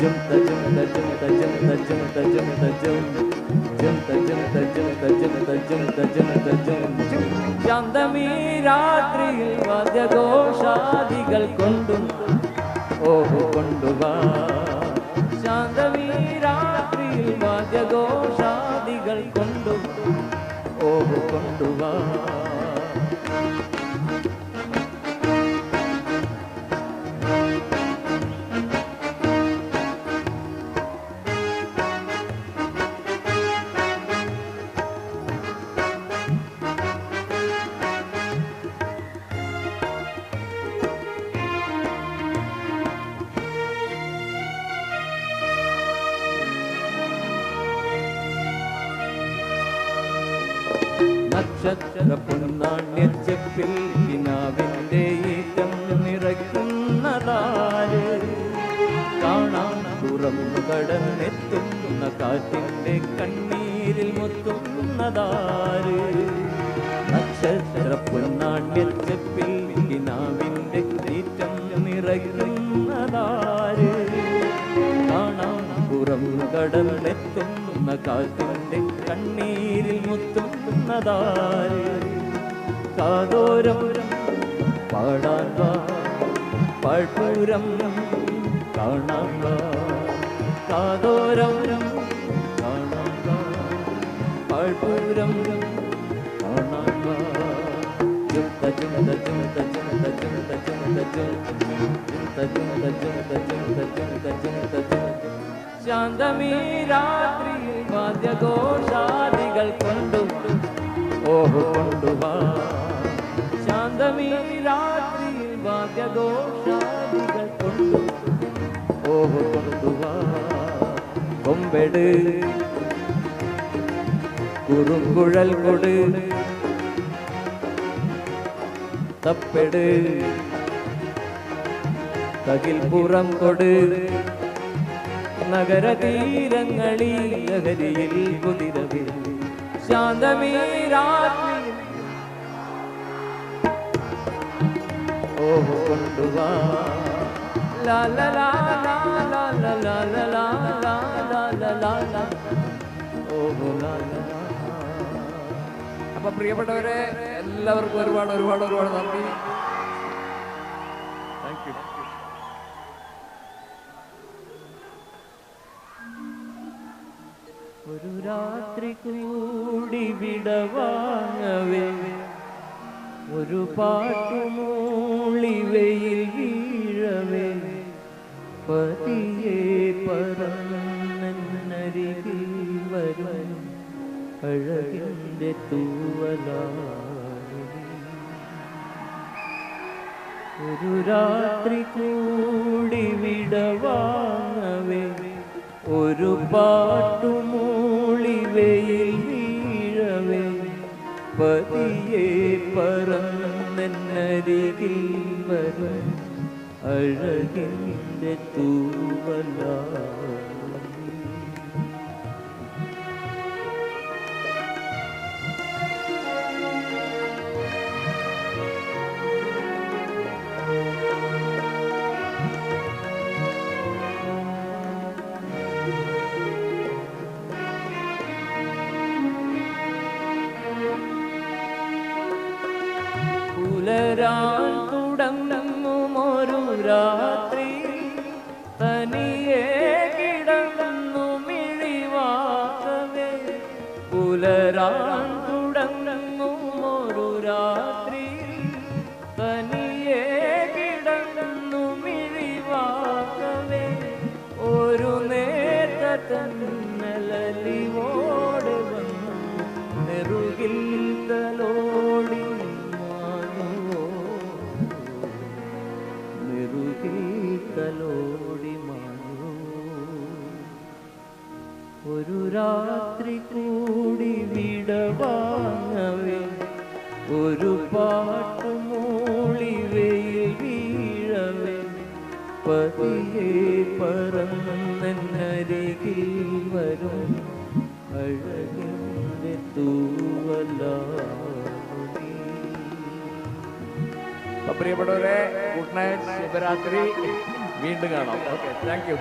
ജുംത ജുംത ജുംത ജുംത ജുംത ജുംത ജുംത ജുംത ജുംത ജുംത ജുംത ജുംത ജുംത ശാന്തമീ രാത്രിയിൽ വാദ്യഘോഷാദികൾ കൊണ്ടും ഓഹോ കൊണ്ടുവാ ശാന്തമീ രാത്രിയിൽ വാദ്യഘോഷാദികൾ കൊണ്ടും ഓഹോ കൊണ്ടുവാ നക്ഷത്ര പൊന്നാണ്യച്ചെപ്പിൽ കിനാവിന്റെ ഈറ്റം നിറയ്ക്കുന്നതാര് കാണാൻ തുറന്നു കടന്നെത്തുന്ന കാറ്റിന്റെ കണ്ണീരിൽ മുത്തുന്നതാര് നക്ഷത്ര പൊന്നാണ്യച്ചെപ്പിൽ കിനാവിന്റെ ഈറ്റം നിറയ്ക്കുന്നതാര് കാണാൻ തുറന്നു കടന്നെത്തുന്ന കാറ്റിന്റെ കണ്ണീരിൽ മുത്തുന്നതാര് കാതോരം പാടാൻ വാ പാഴ്പൂരം കാണാൻ വാ കാതോരം കാണാൻ വാ പാഴ്പൂരം കാണാൻ വാ ജുംത ജുംത ജുംത ജുംത ജുംത ജുംത ജുംത ജുംത ജുംത ജുംത ജുംത ജുംത ജുംത ശാന്തമീ രാത്രിയിൽ വാദ്യഘോഷാദികൾ കൊണ്ടു ഓഹോ കൊണ്ടുവാ ശാന്തമീ രാത്രിയിൽ വാദ്യഘോഷാദികൾ കൊണ്ടു ഓഹോ കൊണ്ടുവാ കൊമ്പെട് കുറുങ്കുഴൽ കൊട് തപ്പെട് തകിൽ പുറം കൊട് നഗരതീരങ്ങളിൽ ലഹരിയിൽ കുതിരവേ ശാന്തമീ രാത്രി ഓഹോ കൊണ്ടുവാ ലാ ലാ ലാ ലാ ലാ ലാ ലാ ലാ ലാ ലാ ലാ ലാ ഓഹോ ലാ ലാ. അപ്പൊ പ്രിയപ്പെട്ടവരെ എല്ലാവർക്കും ഒരുപാട് ഒരുപാട് ഒരുപാട് നന്ദി. Thank you. ഒരു രാത്രി കൂടി വിടവാങ്ങവേ ഒരു പാട്ടുമൂളി വെയിൽ വീഴവേ പതിയെ പറന്നരികിൽ വരും അഴകിൻ്റെ തൂവലായി ഒരു രാത്രി കൂടി വിടവാങ്ങവേ ഒരു പാട്ടുമൂളി വെയിൽ വീഴവേ പതിയെ പറന്നരികിൽ വരും അഴകിൻ്റെ തൂവലായി പുലരാൻ തുടങ്ങുമൊരു രാത്രി തനിയെ കിടന്നു മിഴിവാക്കവേ പുലരാൻ തുടങ്ങുമൊരു രാത്രി തനിയെ കിടന്നു മിഴിവാക്കവേ ഒരു രാത്രി കൂടി വിടവാങ്ങവേ ഒരു പാട്ടു മൂളി വെയിൽ വീഴവേ പതിയെ പറന്നരികിൽ വരും അഴകിൻ്റെ തൂവലാണി. പ്രിയപ്പെട്ടവരെ, ഗുഡ് നൈറ്റ്, ശുഭരാത്രി. വീണ്ടും കാണാം. Okay, thank you.